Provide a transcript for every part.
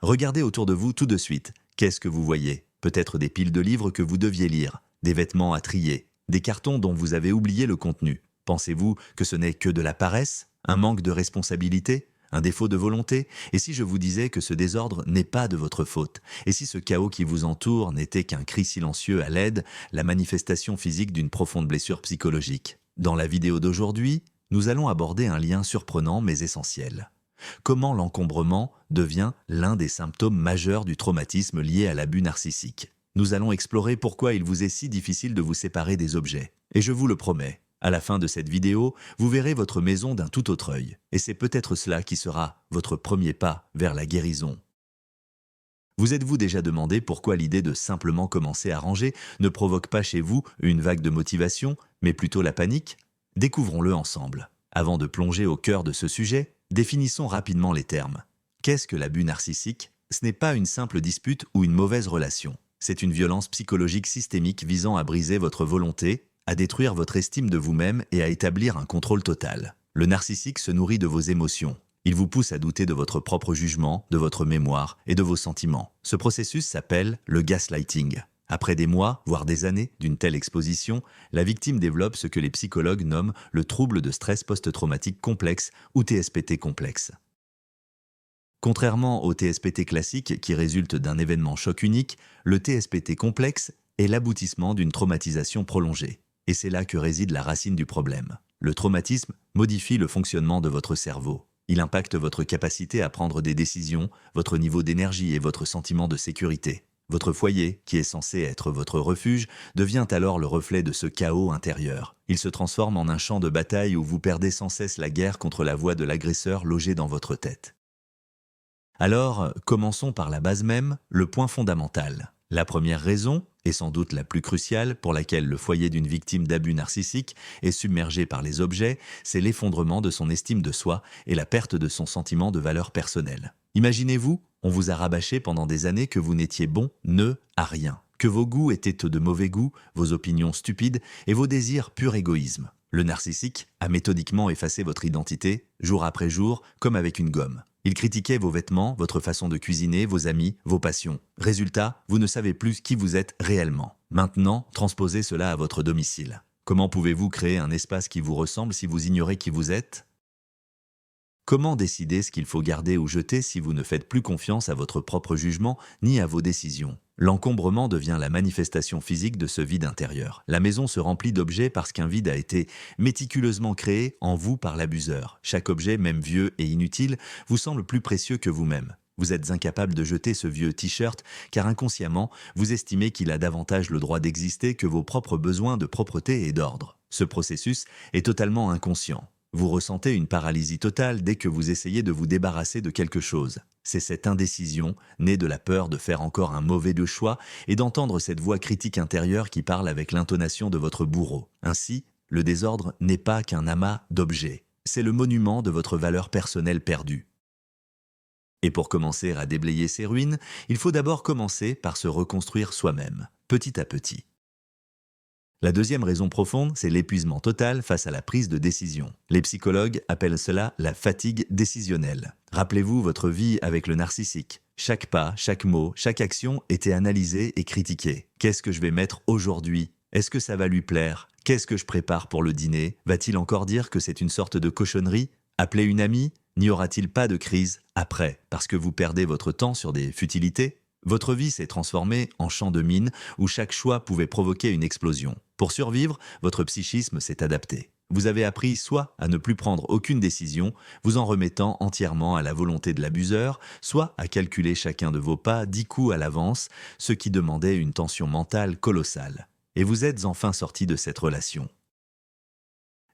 Regardez autour de vous tout de suite. Qu'est-ce que vous voyez? Peut-être des piles de livres que vous deviez lire, des vêtements à trier, des cartons dont vous avez oublié le contenu. Pensez-vous que ce n'est que de la paresse, un manque de responsabilité, un défaut de volonté? Et si je vous disais que ce désordre n'est pas de votre faute? Et si ce chaos qui vous entoure n'était qu'un cri silencieux à l'aide, la manifestation physique d'une profonde blessure psychologique? Dans la vidéo d'aujourd'hui, nous allons aborder un lien surprenant mais essentiel. Comment l'encombrement devient l'un des symptômes majeurs du traumatisme lié à l'abus narcissique. Nous allons explorer pourquoi il vous est si difficile de vous séparer des objets. Et je vous le promets, à la fin de cette vidéo, vous verrez votre maison d'un tout autre œil. Et c'est peut-être cela qui sera votre premier pas vers la guérison. Vous êtes-vous déjà demandé pourquoi l'idée de simplement commencer à ranger ne provoque pas chez vous une vague de motivation, mais plutôt la panique? Découvrons-le ensemble. Avant de plonger au cœur de ce sujet, définissons rapidement les termes. Qu'est-ce que l'abus narcissique? Ce n'est pas une simple dispute ou une mauvaise relation. C'est une violence psychologique systémique visant à briser votre volonté, à détruire votre estime de vous-même et à établir un contrôle total. Le narcissique se nourrit de vos émotions. Il vous pousse à douter de votre propre jugement, de votre mémoire et de vos sentiments. Ce processus s'appelle le gaslighting. Après des mois, voire des années d'une telle exposition, la victime développe ce que les psychologues nomment le trouble de stress post-traumatique complexe ou TSPT complexe. Contrairement au TSPT classique qui résulte d'un événement choc unique, le TSPT complexe est l'aboutissement d'une traumatisation prolongée. Et c'est là que réside la racine du problème. Le traumatisme modifie le fonctionnement de votre cerveau. Il impacte votre capacité à prendre des décisions, votre niveau d'énergie et votre sentiment de sécurité. Votre foyer, qui est censé être votre refuge, devient alors le reflet de ce chaos intérieur. Il se transforme en un champ de bataille où vous perdez sans cesse la guerre contre la voix de l'agresseur logée dans votre tête. Alors, commençons par la base même, le point fondamental. La première raison, et sans doute la plus cruciale pour laquelle le foyer d'une victime d'abus narcissique est submergé par les objets, c'est l'effondrement de son estime de soi et la perte de son sentiment de valeur personnelle. Imaginez-vous, on vous a rabâché pendant des années que vous n'étiez bon, à rien, que vos goûts étaient de mauvais goût, vos opinions stupides et vos désirs pur égoïsme. Le narcissique a méthodiquement effacé votre identité, jour après jour, comme avec une gomme. Il critiquait vos vêtements, votre façon de cuisiner, vos amis, vos passions. Résultat, vous ne savez plus qui vous êtes réellement. Maintenant, transposez cela à votre domicile. Comment pouvez-vous créer un espace qui vous ressemble si vous ignorez qui vous êtes? Comment décider ce qu'il faut garder ou jeter si vous ne faites plus confiance à votre propre jugement ni à vos décisions? L'encombrement devient la manifestation physique de ce vide intérieur. La maison se remplit d'objets parce qu'un vide a été méticuleusement créé en vous par l'abuseur. Chaque objet, même vieux et inutile, vous semble plus précieux que vous-même. Vous êtes incapable de jeter ce vieux t-shirt car inconsciemment, vous estimez qu'il a davantage le droit d'exister que vos propres besoins de propreté et d'ordre. Ce processus est totalement inconscient. Vous ressentez une paralysie totale dès que vous essayez de vous débarrasser de quelque chose. C'est cette indécision, née de la peur de faire encore un mauvais choix et d'entendre cette voix critique intérieure qui parle avec l'intonation de votre bourreau. Ainsi, le désordre n'est pas qu'un amas d'objets. C'est le monument de votre valeur personnelle perdue. Et pour commencer à déblayer ces ruines, il faut d'abord commencer par se reconstruire soi-même, petit à petit. La deuxième raison profonde, c'est l'épuisement total face à la prise de décision. Les psychologues appellent cela la fatigue décisionnelle. Rappelez-vous votre vie avec le narcissique. Chaque pas, chaque mot, chaque action était analysé et critiqué. Qu'est-ce que je vais mettre aujourd'hui? Est-ce que ça va lui plaire? Qu'est-ce que je prépare pour le dîner? Va-t-il encore dire que c'est une sorte de cochonnerie? Appeler une amie? N'y aura-t-il pas de crise après, parce que vous perdez votre temps sur des futilités? Votre vie s'est transformée en champ de mine où chaque choix pouvait provoquer une explosion. Pour survivre, votre psychisme s'est adapté. Vous avez appris soit à ne plus prendre aucune décision, vous en remettant entièrement à la volonté de l'abuseur, soit à calculer chacun de vos pas 10 coups à l'avance, ce qui demandait une tension mentale colossale. Et vous êtes enfin sorti de cette relation.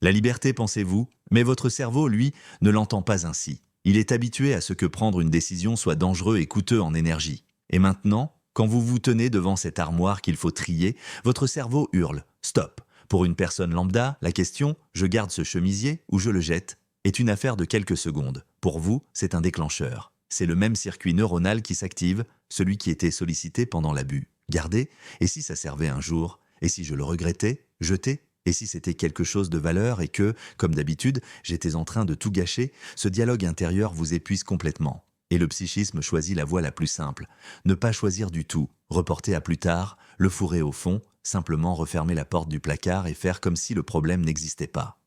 La liberté, pensez-vous, mais votre cerveau, lui, ne l'entend pas ainsi. Il est habitué à ce que prendre une décision soit dangereux et coûteux en énergie. Et maintenant, quand vous vous tenez devant cette armoire qu'il faut trier, votre cerveau hurle « Stop !» Pour une personne lambda, la question « Je garde ce chemisier ou je le jette ?» est une affaire de quelques secondes. Pour vous, c'est un déclencheur. C'est le même circuit neuronal qui s'active, celui qui était sollicité pendant l'abus. Garder? Et si ça servait un jour? Et si je le regrettais? Jeter? Et si c'était quelque chose de valeur et que, comme d'habitude, j'étais en train de tout gâcher? Ce dialogue intérieur vous épuise complètement. Et le psychisme choisit la voie la plus simple. Ne pas choisir du tout, reporter à plus tard, le fourrer au fond, simplement refermer la porte du placard et faire comme si le problème n'existait pas.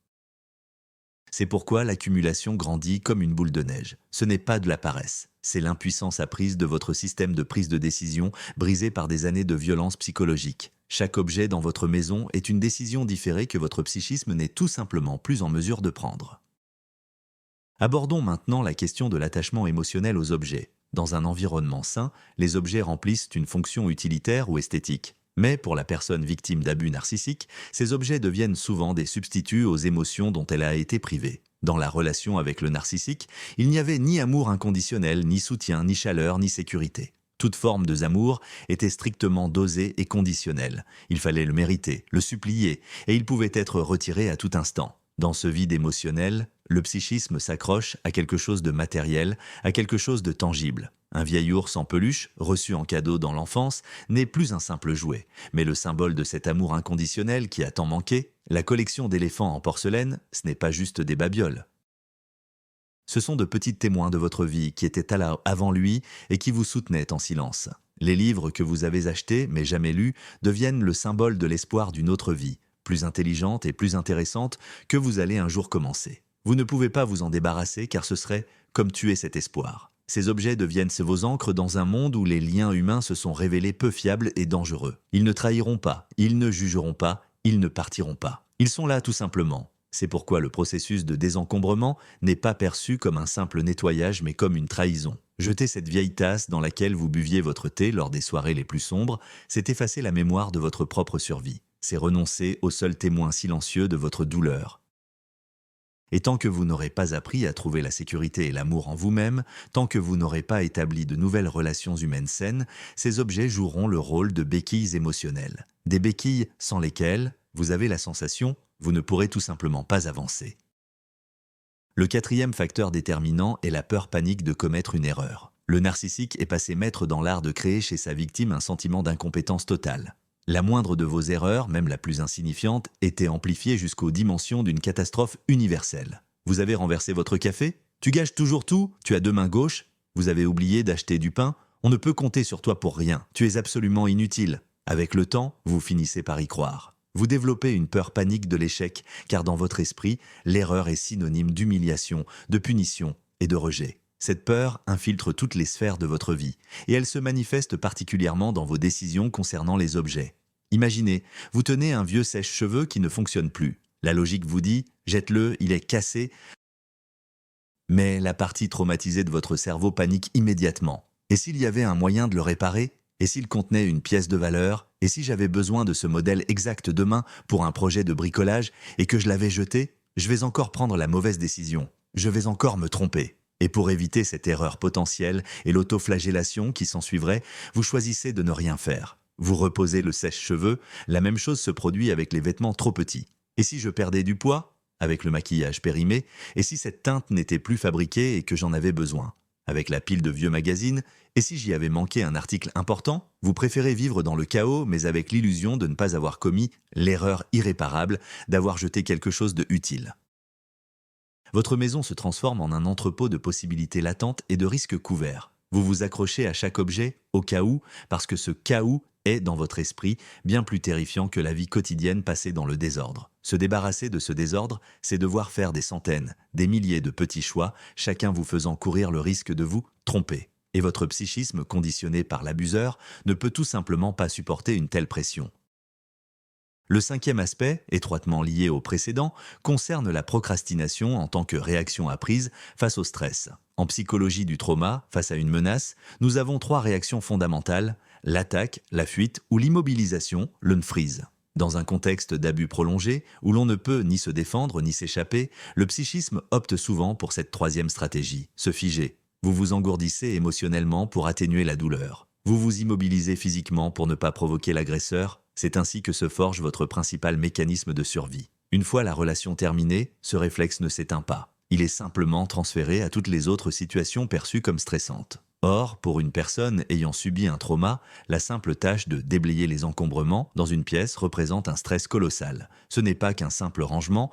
C'est pourquoi l'accumulation grandit comme une boule de neige. Ce n'est pas de la paresse, c'est l'impuissance apprise de votre système de prise de décision brisé par des années de violence psychologique. Chaque objet dans votre maison est une décision différée que votre psychisme n'est tout simplement plus en mesure de prendre. Abordons maintenant la question de l'attachement émotionnel aux objets. Dans un environnement sain, les objets remplissent une fonction utilitaire ou esthétique. Mais pour la personne victime d'abus narcissiques, ces objets deviennent souvent des substituts aux émotions dont elle a été privée. Dans la relation avec le narcissique, il n'y avait ni amour inconditionnel, ni soutien, ni chaleur, ni sécurité. Toute forme de amour était strictement dosée et conditionnelle. Il fallait le mériter, le supplier, et il pouvait être retiré à tout instant. Dans ce vide émotionnel, le psychisme s'accroche à quelque chose de matériel, à quelque chose de tangible. Un vieil ours en peluche, reçu en cadeau dans l'enfance, n'est plus un simple jouet, mais le symbole de cet amour inconditionnel qui a tant manqué. La collection d'éléphants en porcelaine, ce n'est pas juste des babioles. Ce sont de petits témoins de votre vie qui étaient là avant lui et qui vous soutenaient en silence. Les livres que vous avez achetés mais jamais lus deviennent le symbole de l'espoir d'une autre vie, plus intelligente et plus intéressante que vous allez un jour commencer. Vous ne pouvez pas vous en débarrasser car ce serait comme tuer cet espoir. Ces objets deviennent vos ancres dans un monde où les liens humains se sont révélés peu fiables et dangereux. Ils ne trahiront pas, ils ne jugeront pas, ils ne partiront pas. Ils sont là tout simplement. C'est pourquoi le processus de désencombrement n'est pas perçu comme un simple nettoyage mais comme une trahison. Jeter cette vieille tasse dans laquelle vous buviez votre thé lors des soirées les plus sombres, c'est effacer la mémoire de votre propre survie. C'est renoncer au seul témoin silencieux de votre douleur. Et tant que vous n'aurez pas appris à trouver la sécurité et l'amour en vous-même, tant que vous n'aurez pas établi de nouvelles relations humaines saines, ces objets joueront le rôle de béquilles émotionnelles. Des béquilles sans lesquelles, vous avez la sensation, vous ne pourrez tout simplement pas avancer. Le quatrième facteur déterminant est la peur panique de commettre une erreur. Le narcissique est passé maître dans l'art de créer chez sa victime un sentiment d'incompétence totale. La moindre de vos erreurs, même la plus insignifiante, était amplifiée jusqu'aux dimensions d'une catastrophe universelle. Vous avez renversé votre café? Tu gâches toujours tout? Tu as deux mains gauches? Vous avez oublié d'acheter du pain? On ne peut compter sur toi pour rien. Tu es absolument inutile. Avec le temps, vous finissez par y croire. Vous développez une peur panique de l'échec, car dans votre esprit, l'erreur est synonyme d'humiliation, de punition et de rejet. Cette peur infiltre toutes les sphères de votre vie, et elle se manifeste particulièrement dans vos décisions concernant les objets. Imaginez, vous tenez un vieux sèche-cheveux qui ne fonctionne plus. La logique vous dit « jette-le, il est cassé ». Mais la partie traumatisée de votre cerveau panique immédiatement. Et s'il y avait un moyen de le réparer? Et s'il contenait une pièce de valeur? Et si j'avais besoin de ce modèle exact demain pour un projet de bricolage et que je l'avais jeté? Je vais encore prendre la mauvaise décision. Je vais encore me tromper. Et pour éviter cette erreur potentielle et l'autoflagellation qui s'ensuivrait, vous choisissez de ne rien faire. Vous reposez le sèche-cheveux, la même chose se produit avec les vêtements trop petits. Et si je perdais du poids? Avec le maquillage périmé? Et si cette teinte n'était plus fabriquée et que j'en avais besoin? Avec la pile de vieux magazines? Et si j'y avais manqué un article important? Vous préférez vivre dans le chaos, mais avec l'illusion de ne pas avoir commis l'erreur irréparable d'avoir jeté quelque chose de utile. Votre maison se transforme en un entrepôt de possibilités latentes et de risques couverts. Vous vous accrochez à chaque objet, au cas où, parce que ce cas où est, dans votre esprit, bien plus terrifiant que la vie quotidienne passée dans le désordre. Se débarrasser de ce désordre, c'est devoir faire des centaines, des milliers de petits choix, chacun vous faisant courir le risque de vous tromper. Et votre psychisme, conditionné par l'abuseur, ne peut tout simplement pas supporter une telle pression. Le cinquième aspect, étroitement lié au précédent, concerne la procrastination en tant que réaction apprise face au stress. En psychologie du trauma, face à une menace, nous avons trois réactions fondamentales: l'attaque, la fuite ou l'immobilisation, le freeze. Dans un contexte d'abus prolongé, où l'on ne peut ni se défendre ni s'échapper, le psychisme opte souvent pour cette troisième stratégie, se figer. Vous vous engourdissez émotionnellement pour atténuer la douleur. Vous vous immobilisez physiquement pour ne pas provoquer l'agresseur. C'est ainsi que se forge votre principal mécanisme de survie. Une fois la relation terminée, ce réflexe ne s'éteint pas. Il est simplement transféré à toutes les autres situations perçues comme stressantes. Or, pour une personne ayant subi un trauma, la simple tâche de déblayer les encombrements dans une pièce représente un stress colossal. Ce n'est pas qu'un simple rangement,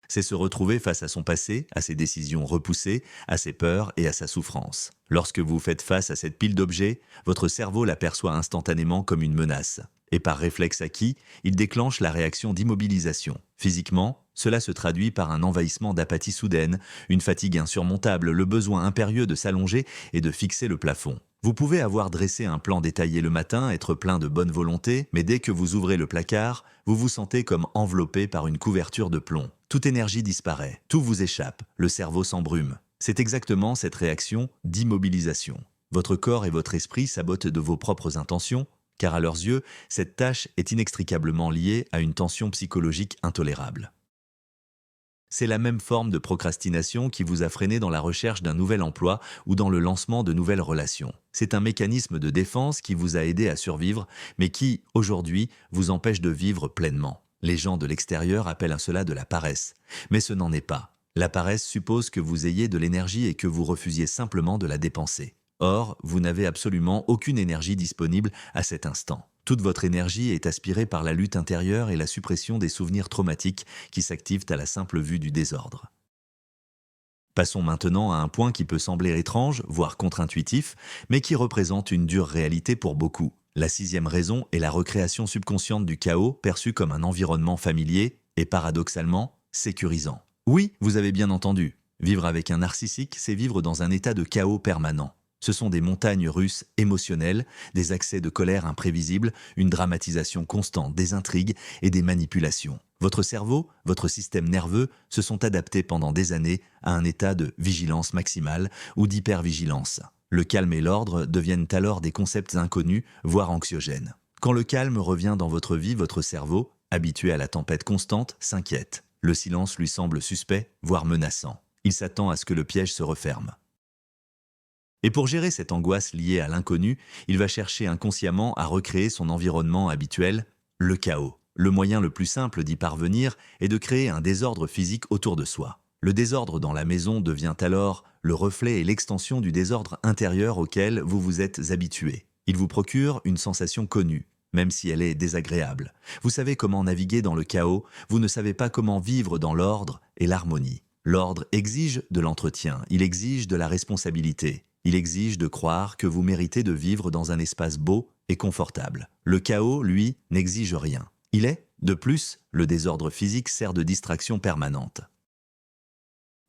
C'est se retrouver face à son passé, à ses décisions repoussées, à ses peurs et à sa souffrance. Lorsque vous faites face à cette pile d'objets, votre cerveau l'aperçoit instantanément comme une menace. Et par réflexe acquis, il déclenche la réaction d'immobilisation. Physiquement, cela se traduit par un envahissement d'apathie soudaine, une fatigue insurmontable, le besoin impérieux de s'allonger et de fixer le plafond. Vous pouvez avoir dressé un plan détaillé le matin, être plein de bonne volonté, mais dès que vous ouvrez le placard, vous vous sentez comme enveloppé par une couverture de plomb. Toute énergie disparaît, tout vous échappe, le cerveau s'embrume. C'est exactement cette réaction d'immobilisation. Votre corps et votre esprit sabotent de vos propres intentions, car à leurs yeux, cette tâche est inextricablement liée à une tension psychologique intolérable. C'est la même forme de procrastination qui vous a freiné dans la recherche d'un nouvel emploi ou dans le lancement de nouvelles relations. C'est un mécanisme de défense qui vous a aidé à survivre, mais qui, aujourd'hui, vous empêche de vivre pleinement. Les gens de l'extérieur appellent cela de la paresse, mais ce n'en est pas. La paresse suppose que vous ayez de l'énergie et que vous refusiez simplement de la dépenser. Or, vous n'avez absolument aucune énergie disponible à cet instant. Toute votre énergie est aspirée par la lutte intérieure et la suppression des souvenirs traumatiques qui s'activent à la simple vue du désordre. Passons maintenant à un point qui peut sembler étrange, voire contre-intuitif, mais qui représente une dure réalité pour beaucoup. La 6e raison est la recréation subconsciente du chaos perçu comme un environnement familier et paradoxalement sécurisant. Oui, vous avez bien entendu. Vivre avec un narcissique, c'est vivre dans un état de chaos permanent. Ce sont des montagnes russes émotionnelles, des accès de colère imprévisibles, une dramatisation constante, des intrigues et des manipulations. Votre cerveau, votre système nerveux se sont adaptés pendant des années à un état de vigilance maximale ou d'hypervigilance. Le calme et l'ordre deviennent alors des concepts inconnus, voire anxiogènes. Quand le calme revient dans votre vie, votre cerveau, habitué à la tempête constante, s'inquiète. Le silence lui semble suspect, voire menaçant. Il s'attend à ce que le piège se referme. Et pour gérer cette angoisse liée à l'inconnu, il va chercher inconsciemment à recréer son environnement habituel, le chaos. Le moyen le plus simple d'y parvenir est de créer un désordre physique autour de soi. Le désordre dans la maison devient alors le reflet et l'extension du désordre intérieur auquel vous vous êtes habitué. Il vous procure une sensation connue, même si elle est désagréable. Vous savez comment naviguer dans le chaos, vous ne savez pas comment vivre dans l'ordre et l'harmonie. L'ordre exige de l'entretien, il exige de la responsabilité. Il exige de croire que vous méritez de vivre dans un espace beau et confortable. Le chaos, lui, n'exige rien. Il est, de plus, le désordre physique sert de distraction permanente.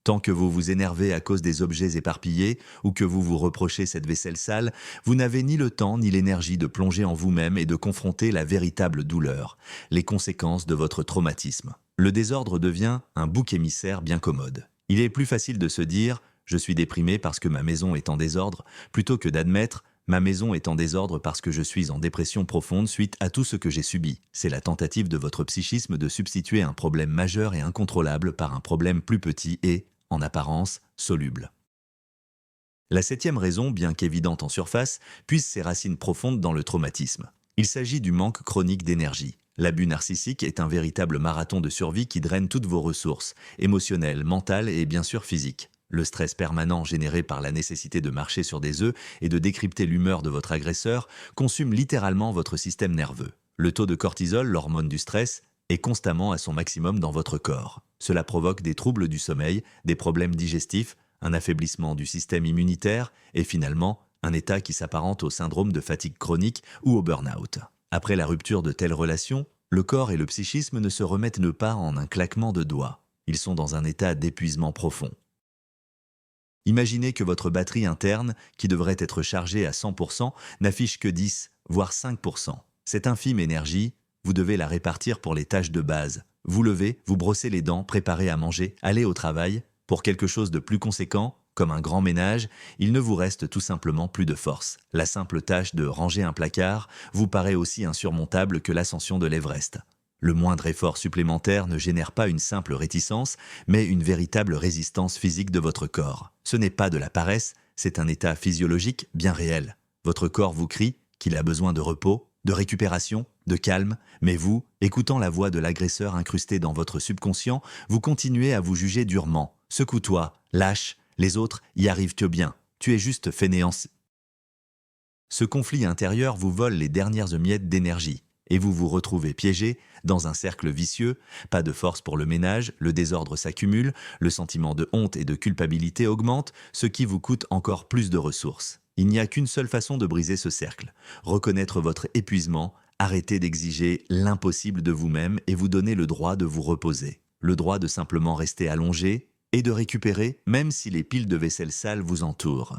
Tant que vous vous énervez à cause des objets éparpillés ou que vous vous reprochez cette vaisselle sale, vous n'avez ni le temps ni l'énergie de plonger en vous-même et de confronter la véritable douleur, les conséquences de votre traumatisme. Le désordre devient un bouc émissaire bien commode. Il est plus facile de se dire « je suis déprimé parce que ma maison est en désordre » plutôt que d'admettre « ma maison est en désordre parce que je suis en dépression profonde suite à tout ce que j'ai subi ». C'est la tentative de votre psychisme de substituer un problème majeur et incontrôlable par un problème plus petit et, en apparence, soluble. La 7e raison, bien qu'évidente en surface, puise ses racines profondes dans le traumatisme. Il s'agit du manque chronique d'énergie. L'abus narcissique est un véritable marathon de survie qui draine toutes vos ressources, émotionnelles, mentales et bien sûr physiques. Le stress permanent généré par la nécessité de marcher sur des œufs et de décrypter l'humeur de votre agresseur consume littéralement votre système nerveux. Le taux de cortisol, l'hormone du stress, est constamment à son maximum dans votre corps. Cela provoque des troubles du sommeil, des problèmes digestifs, un affaiblissement du système immunitaire et finalement un état qui s'apparente au syndrome de fatigue chronique ou au burn-out. Après la rupture de telles relations, le corps et le psychisme ne se remettent pas en un claquement de doigts. Ils sont dans un état d'épuisement profond. Imaginez que votre batterie interne, qui devrait être chargée à 100%, n'affiche que 10, voire 5%. Cette infime énergie, vous devez la répartir pour les tâches de base. Vous levez, vous brossez les dents, préparez à manger, allez au travail. Pour quelque chose de plus conséquent, comme un grand ménage, il ne vous reste tout simplement plus de force. La simple tâche de ranger un placard vous paraît aussi insurmontable que l'ascension de l'Everest. Le moindre effort supplémentaire ne génère pas une simple réticence, mais une véritable résistance physique de votre corps. Ce n'est pas de la paresse, c'est un état physiologique bien réel. Votre corps vous crie qu'il a besoin de repos, de récupération, de calme, mais vous, écoutant la voix de l'agresseur incrustée dans votre subconscient, vous continuez à vous juger durement. Secoue-toi, lâche, les autres y arrivent bien, tu es juste fainéant. Ce conflit intérieur vous vole les dernières miettes d'énergie. et vous vous retrouvez piégé dans un cercle vicieux, pas de force pour le ménage, le désordre s'accumule, le sentiment de honte et de culpabilité augmente, ce qui vous coûte encore plus de ressources. Il n'y a qu'une seule façon de briser ce cercle, reconnaître votre épuisement, arrêter d'exiger l'impossible de vous-même et vous donner le droit de vous reposer, le droit de simplement rester allongé et de récupérer même si les piles de vaisselle sale vous entourent.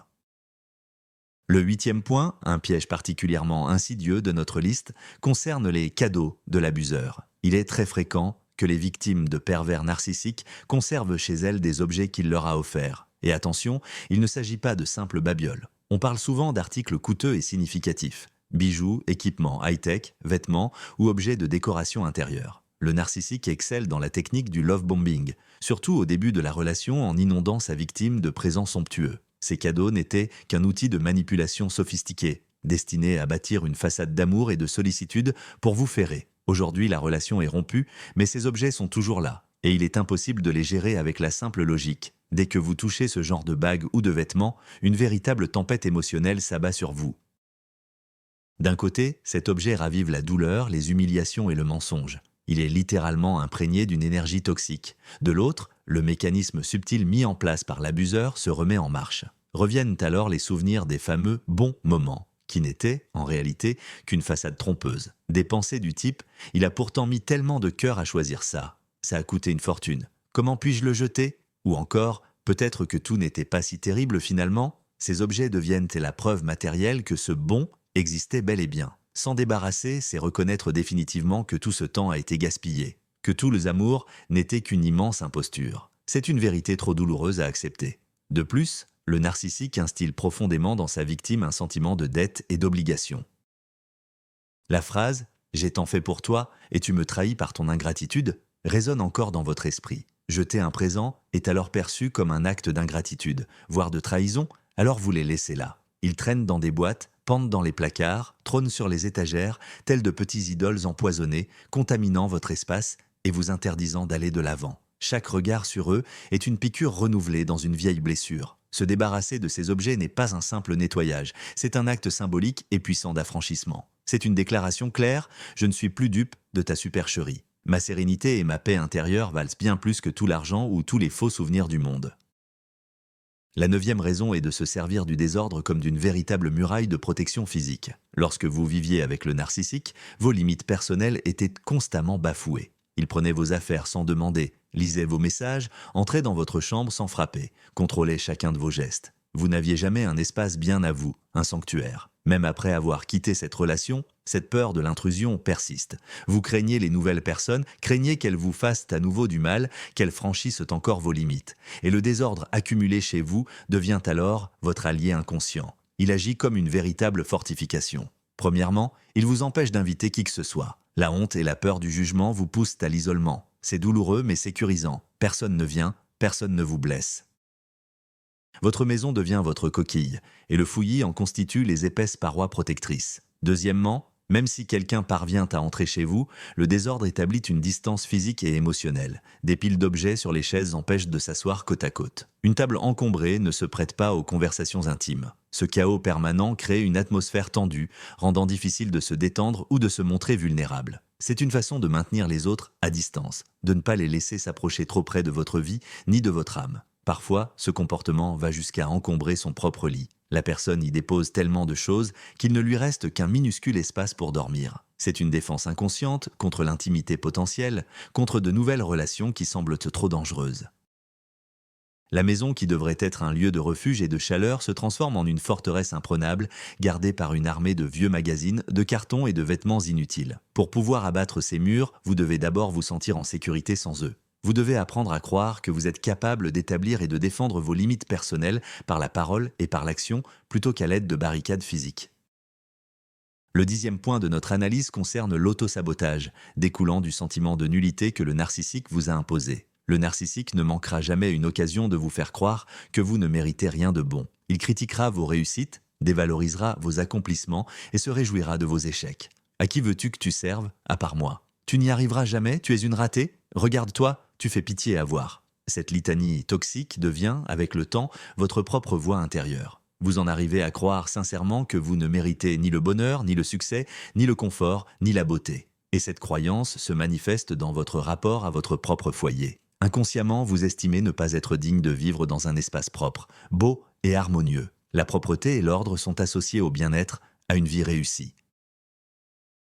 Le 8e point, un piège particulièrement insidieux de notre liste, concerne les cadeaux de l'abuseur. Il est très fréquent que les victimes de pervers narcissiques conservent chez elles des objets qu'il leur a offerts. Et attention, il ne s'agit pas de simples babioles. On parle souvent d'articles coûteux et significatifs. Bijoux, équipements high-tech, vêtements ou objets de décoration intérieure. Le narcissique excelle dans la technique du love bombing, surtout au début de la relation en inondant sa victime de présents somptueux. Ces cadeaux n'étaient qu'un outil de manipulation sophistiqué, destiné à bâtir une façade d'amour et de sollicitude pour vous ferrer. Aujourd'hui, la relation est rompue, mais ces objets sont toujours là, et il est impossible de les gérer avec la simple logique. Dès que vous touchez ce genre de bague ou de vêtements, une véritable tempête émotionnelle s'abat sur vous. D'un côté, cet objet ravive la douleur, les humiliations et le mensonge. Il est littéralement imprégné d'une énergie toxique. De l'autre, le mécanisme subtil mis en place par l'abuseur se remet en marche. Reviennent alors les souvenirs des fameux bons moments, qui n'étaient, en réalité, qu'une façade trompeuse. Des pensées du type « il a pourtant mis tellement de cœur à choisir ça. Ça a coûté une fortune. Comment puis-je le jeter ?» Ou encore « peut-être que tout n'était pas si terrible finalement ?» Ces objets deviennent la preuve matérielle que ce bon existait bel et bien. S'en débarrasser, c'est reconnaître définitivement que tout ce temps a été gaspillé, que tous les amours n'étaient qu'une immense imposture. C'est une vérité trop douloureuse à accepter. De plus, le narcissique instille profondément dans sa victime un sentiment de dette et d'obligation. La phrase « j'ai tant fait pour toi et tu me trahis par ton ingratitude » résonne encore dans votre esprit. Jeter un présent est alors perçu comme un acte d'ingratitude, voire de trahison, alors vous les laissez là. Ils traînent dans des boîtes, pendent dans les placards, trônent sur les étagères, tels de petits idoles empoisonnés, contaminant votre espace et vous interdisant d'aller de l'avant. Chaque regard sur eux est une piqûre renouvelée dans une vieille blessure. Se débarrasser de ces objets n'est pas un simple nettoyage, c'est un acte symbolique et puissant d'affranchissement. C'est une déclaration claire, je ne suis plus dupe de ta supercherie. Ma sérénité et ma paix intérieure valent bien plus que tout l'argent ou tous les faux souvenirs du monde. La 9e raison est de se servir du désordre comme d'une véritable muraille de protection physique. Lorsque vous viviez avec le narcissique, vos limites personnelles étaient constamment bafouées. Il prenait vos affaires sans demander, lisait vos messages, entrait dans votre chambre sans frapper, contrôlait chacun de vos gestes. Vous n'aviez jamais un espace bien à vous, un sanctuaire. Même après avoir quitté cette relation, cette peur de l'intrusion persiste. Vous craignez les nouvelles personnes, craignez qu'elles vous fassent à nouveau du mal, qu'elles franchissent encore vos limites. Et le désordre accumulé chez vous devient alors votre allié inconscient. Il agit comme une véritable fortification. Premièrement, il vous empêche d'inviter qui que ce soit. La honte et la peur du jugement vous poussent à l'isolement. C'est douloureux mais sécurisant. Personne ne vient, personne ne vous blesse. Votre maison devient votre coquille, et le fouillis en constitue les épaisses parois protectrices. Deuxièmement, même si quelqu'un parvient à entrer chez vous, le désordre établit une distance physique et émotionnelle. Des piles d'objets sur les chaises empêchent de s'asseoir côte à côte. Une table encombrée ne se prête pas aux conversations intimes. Ce chaos permanent crée une atmosphère tendue, rendant difficile de se détendre ou de se montrer vulnérable. C'est une façon de maintenir les autres à distance, de ne pas les laisser s'approcher trop près de votre vie ni de votre âme. Parfois, ce comportement va jusqu'à encombrer son propre lit. La personne y dépose tellement de choses qu'il ne lui reste qu'un minuscule espace pour dormir. C'est une défense inconsciente contre l'intimité potentielle, contre de nouvelles relations qui semblent trop dangereuses. La maison qui devrait être un lieu de refuge et de chaleur se transforme en une forteresse imprenable, gardée par une armée de vieux magazines, de cartons et de vêtements inutiles. Pour pouvoir abattre ces murs, vous devez d'abord vous sentir en sécurité sans eux. Vous devez apprendre à croire que vous êtes capable d'établir et de défendre vos limites personnelles par la parole et par l'action plutôt qu'à l'aide de barricades physiques. Le 10e point de notre analyse concerne l'autosabotage, découlant du sentiment de nullité que le narcissique vous a imposé. Le narcissique ne manquera jamais une occasion de vous faire croire que vous ne méritez rien de bon. Il critiquera vos réussites, dévalorisera vos accomplissements et se réjouira de vos échecs. À qui veux-tu que tu serves, à part moi ? Tu n'y arriveras jamais, tu es une ratée ? Regarde-toi, tu fais pitié à voir. Cette litanie toxique devient, avec le temps, votre propre voix intérieure. Vous en arrivez à croire sincèrement que vous ne méritez ni le bonheur, ni le succès, ni le confort, ni la beauté. Et cette croyance se manifeste dans votre rapport à votre propre foyer. Inconsciemment, vous estimez ne pas être digne de vivre dans un espace propre, beau et harmonieux. La propreté et l'ordre sont associés au bien-être, à une vie réussie.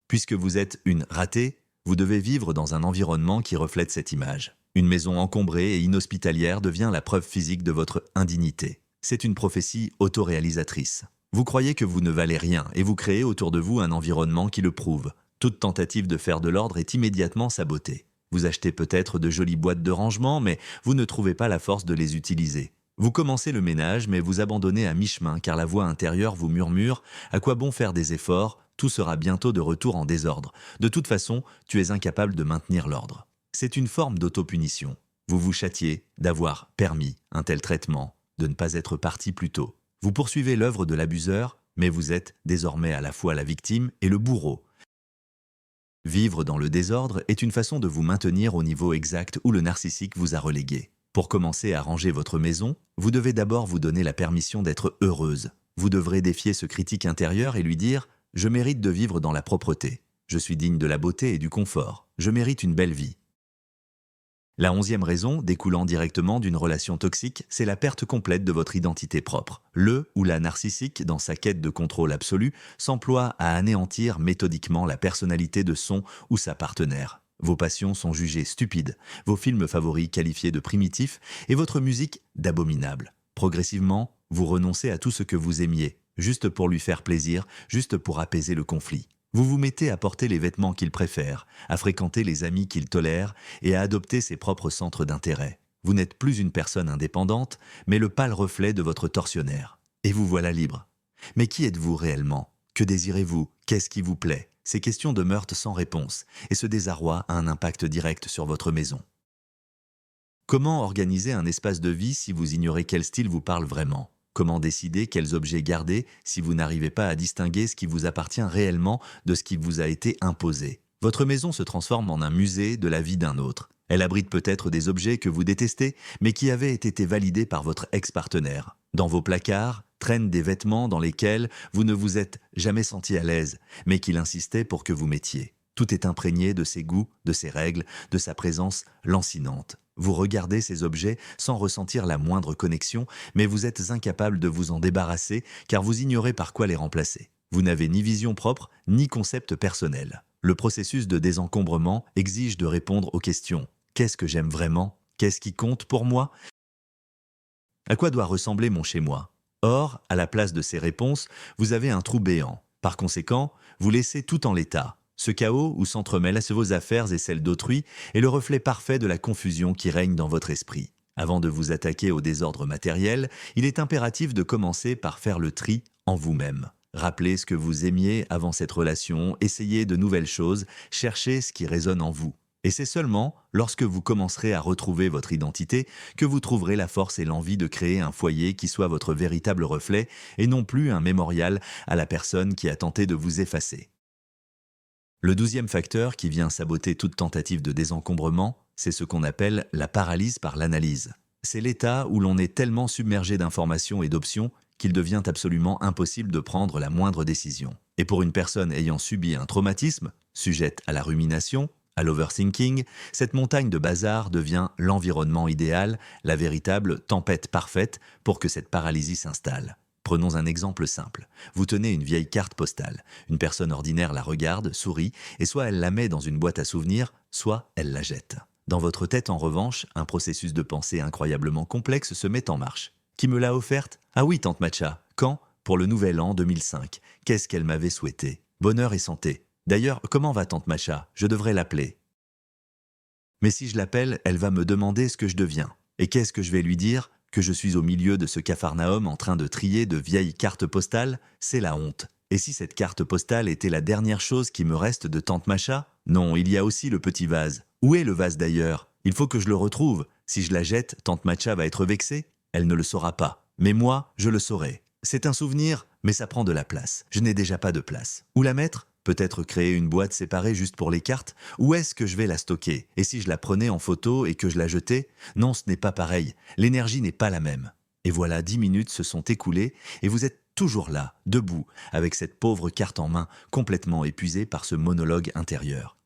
Puisque vous êtes une ratée, vous devez vivre dans un environnement qui reflète cette image. Une maison encombrée et inhospitalière devient la preuve physique de votre indignité. C'est une prophétie autoréalisatrice. Vous croyez que vous ne valez rien et vous créez autour de vous un environnement qui le prouve. Toute tentative de faire de l'ordre est immédiatement sabotée. Vous achetez peut-être de jolies boîtes de rangement, mais vous ne trouvez pas la force de les utiliser. Vous commencez le ménage, mais vous abandonnez à mi-chemin car la voix intérieure vous murmure « À quoi bon faire des efforts ? Tout sera bientôt de retour en désordre. De toute façon, tu es incapable de maintenir l'ordre. » C'est une forme d'autopunition. Vous vous châtiez d'avoir permis un tel traitement, de ne pas être parti plus tôt. Vous poursuivez l'œuvre de l'abuseur, mais vous êtes désormais à la fois la victime et le bourreau. Vivre dans le désordre est une façon de vous maintenir au niveau exact où le narcissique vous a relégué. Pour commencer à ranger votre maison, vous devez d'abord vous donner la permission d'être heureuse. Vous devrez défier ce critique intérieur et lui dire « Je mérite de vivre dans la propreté. Je suis digne de la beauté et du confort. Je mérite une belle vie. » La 11e raison, découlant directement d'une relation toxique, c'est la perte complète de votre identité propre. Le ou la narcissique, dans sa quête de contrôle absolu, s'emploie à anéantir méthodiquement la personnalité de son ou sa partenaire. Vos passions sont jugées stupides, vos films favoris qualifiés de primitifs et votre musique d'abominable. Progressivement, vous renoncez à tout ce que vous aimiez, juste pour lui faire plaisir, juste pour apaiser le conflit. Vous vous mettez à porter les vêtements qu'il préfère, à fréquenter les amis qu'il tolère et à adopter ses propres centres d'intérêt. Vous n'êtes plus une personne indépendante, mais le pâle reflet de votre tortionnaire. Et vous voilà libre. Mais qui êtes-vous réellement? Que désirez-vous? Qu'est-ce qui vous plaît? Ces questions demeurent sans réponse, et ce désarroi a un impact direct sur votre maison. Comment organiser un espace de vie si vous ignorez quel style vous parle vraiment? Comment décider quels objets garder si vous n'arrivez pas à distinguer ce qui vous appartient réellement de ce qui vous a été imposé? Votre maison se transforme en un musée de la vie d'un autre. Elle abrite peut-être des objets que vous détestez, mais qui avaient été validés par votre ex-partenaire. Dans vos placards traînent des vêtements dans lesquels vous ne vous êtes jamais senti à l'aise, mais qu'il insistait pour que vous mettiez. Tout est imprégné de ses goûts, de ses règles, de sa présence lancinante. Vous regardez ces objets sans ressentir la moindre connexion, mais vous êtes incapable de vous en débarrasser car vous ignorez par quoi les remplacer. Vous n'avez ni vision propre, ni concept personnel. Le processus de désencombrement exige de répondre aux questions. Qu'est-ce que j'aime vraiment? Qu'est-ce qui compte pour moi? À quoi doit ressembler mon chez-moi? Or, à la place de ces réponses, vous avez un trou béant. Par conséquent, vous laissez tout en l'état. Ce chaos où s'entremêlent vos affaires et celles d'autrui est le reflet parfait de la confusion qui règne dans votre esprit. Avant de vous attaquer au désordre matériel, il est impératif de commencer par faire le tri en vous-même. Rappelez ce que vous aimiez avant cette relation, essayez de nouvelles choses, cherchez ce qui résonne en vous. Et c'est seulement lorsque vous commencerez à retrouver votre identité que vous trouverez la force et l'envie de créer un foyer qui soit votre véritable reflet et non plus un mémorial à la personne qui a tenté de vous effacer. Le 12e facteur qui vient saboter toute tentative de désencombrement, c'est ce qu'on appelle la paralyse par l'analyse. C'est l'état où l'on est tellement submergé d'informations et d'options qu'il devient absolument impossible de prendre la moindre décision. Et pour une personne ayant subi un traumatisme, sujette à la rumination, à l'overthinking, cette montagne de bazar devient l'environnement idéal, la véritable tempête parfaite pour que cette paralysie s'installe. Prenons un exemple simple. Vous tenez une vieille carte postale. Une personne ordinaire la regarde, sourit, et soit elle la met dans une boîte à souvenirs, soit elle la jette. Dans votre tête, en revanche, un processus de pensée incroyablement complexe se met en marche. Qui me l'a offerte? Ah oui, tante Macha. Quand? Pour le nouvel an 2005. Qu'est-ce qu'elle m'avait souhaité? Bonheur et santé. D'ailleurs, comment va tante Macha? Je devrais l'appeler. Mais si je l'appelle, elle va me demander ce que je deviens. Et qu'est-ce que je vais lui dire? Que je suis au milieu de ce capharnaüm en train de trier de vieilles cartes postales? C'est la honte. Et si cette carte postale était la dernière chose qui me reste de tante Macha? Non, il y a aussi le petit vase. Où est le vase d'ailleurs? Il faut que je le retrouve. Si je la jette, tante Macha va être vexée? Elle ne le saura pas. Mais moi, je le saurai. C'est un souvenir, mais ça prend de la place. Je n'ai déjà pas de place. Où la mettre? Peut-être créer une boîte séparée juste pour les cartes? Où est-ce que je vais la stocker? Et si je la prenais en photo et que je la jetais? Non, ce n'est pas pareil. L'énergie n'est pas la même. Et voilà, 10 minutes se sont écoulées et vous êtes toujours là, debout, avec cette pauvre carte en main, complètement épuisé par ce monologue intérieur.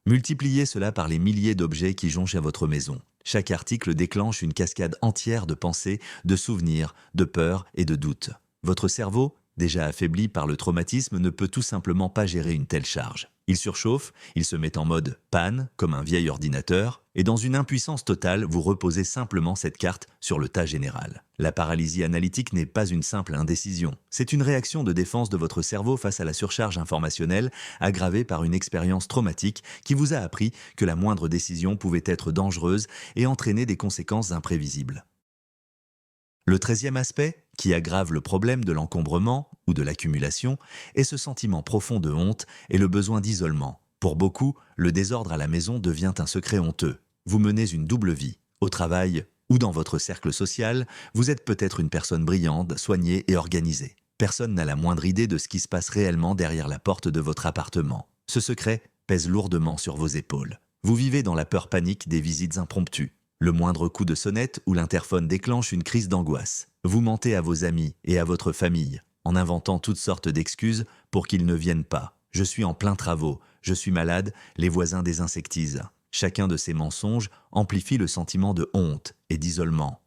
Multipliez cela par les milliers d'objets qui jonchent à votre maison. Chaque article déclenche une cascade entière de pensées, de souvenirs, de peurs et de doutes. Votre cerveau, déjà affaibli par le traumatisme, ne peut tout simplement pas gérer une telle charge. Il surchauffe, il se met en mode panne, comme un vieil ordinateur, et dans une impuissance totale, vous reposez simplement cette carte sur le tas général. La paralysie analytique n'est pas une simple indécision. C'est une réaction de défense de votre cerveau face à la surcharge informationnelle, aggravée par une expérience traumatique qui vous a appris que la moindre décision pouvait être dangereuse et entraîner des conséquences imprévisibles. Le 13e aspect, qui aggrave le problème de l'encombrement ou de l'accumulation, est ce sentiment profond de honte et le besoin d'isolement. Pour beaucoup, le désordre à la maison devient un secret honteux. Vous menez une double vie. Au travail ou dans votre cercle social, vous êtes peut-être une personne brillante, soignée et organisée. Personne n'a la moindre idée de ce qui se passe réellement derrière la porte de votre appartement. Ce secret pèse lourdement sur vos épaules. Vous vivez dans la peur panique des visites impromptues. Le moindre coup de sonnette ou l'interphone déclenche une crise d'angoisse. Vous mentez à vos amis et à votre famille, en inventant toutes sortes d'excuses pour qu'ils ne viennent pas. Je suis en plein travaux, je suis malade, les voisins désinsectisent. Chacun de ces mensonges amplifie le sentiment de honte et d'isolement.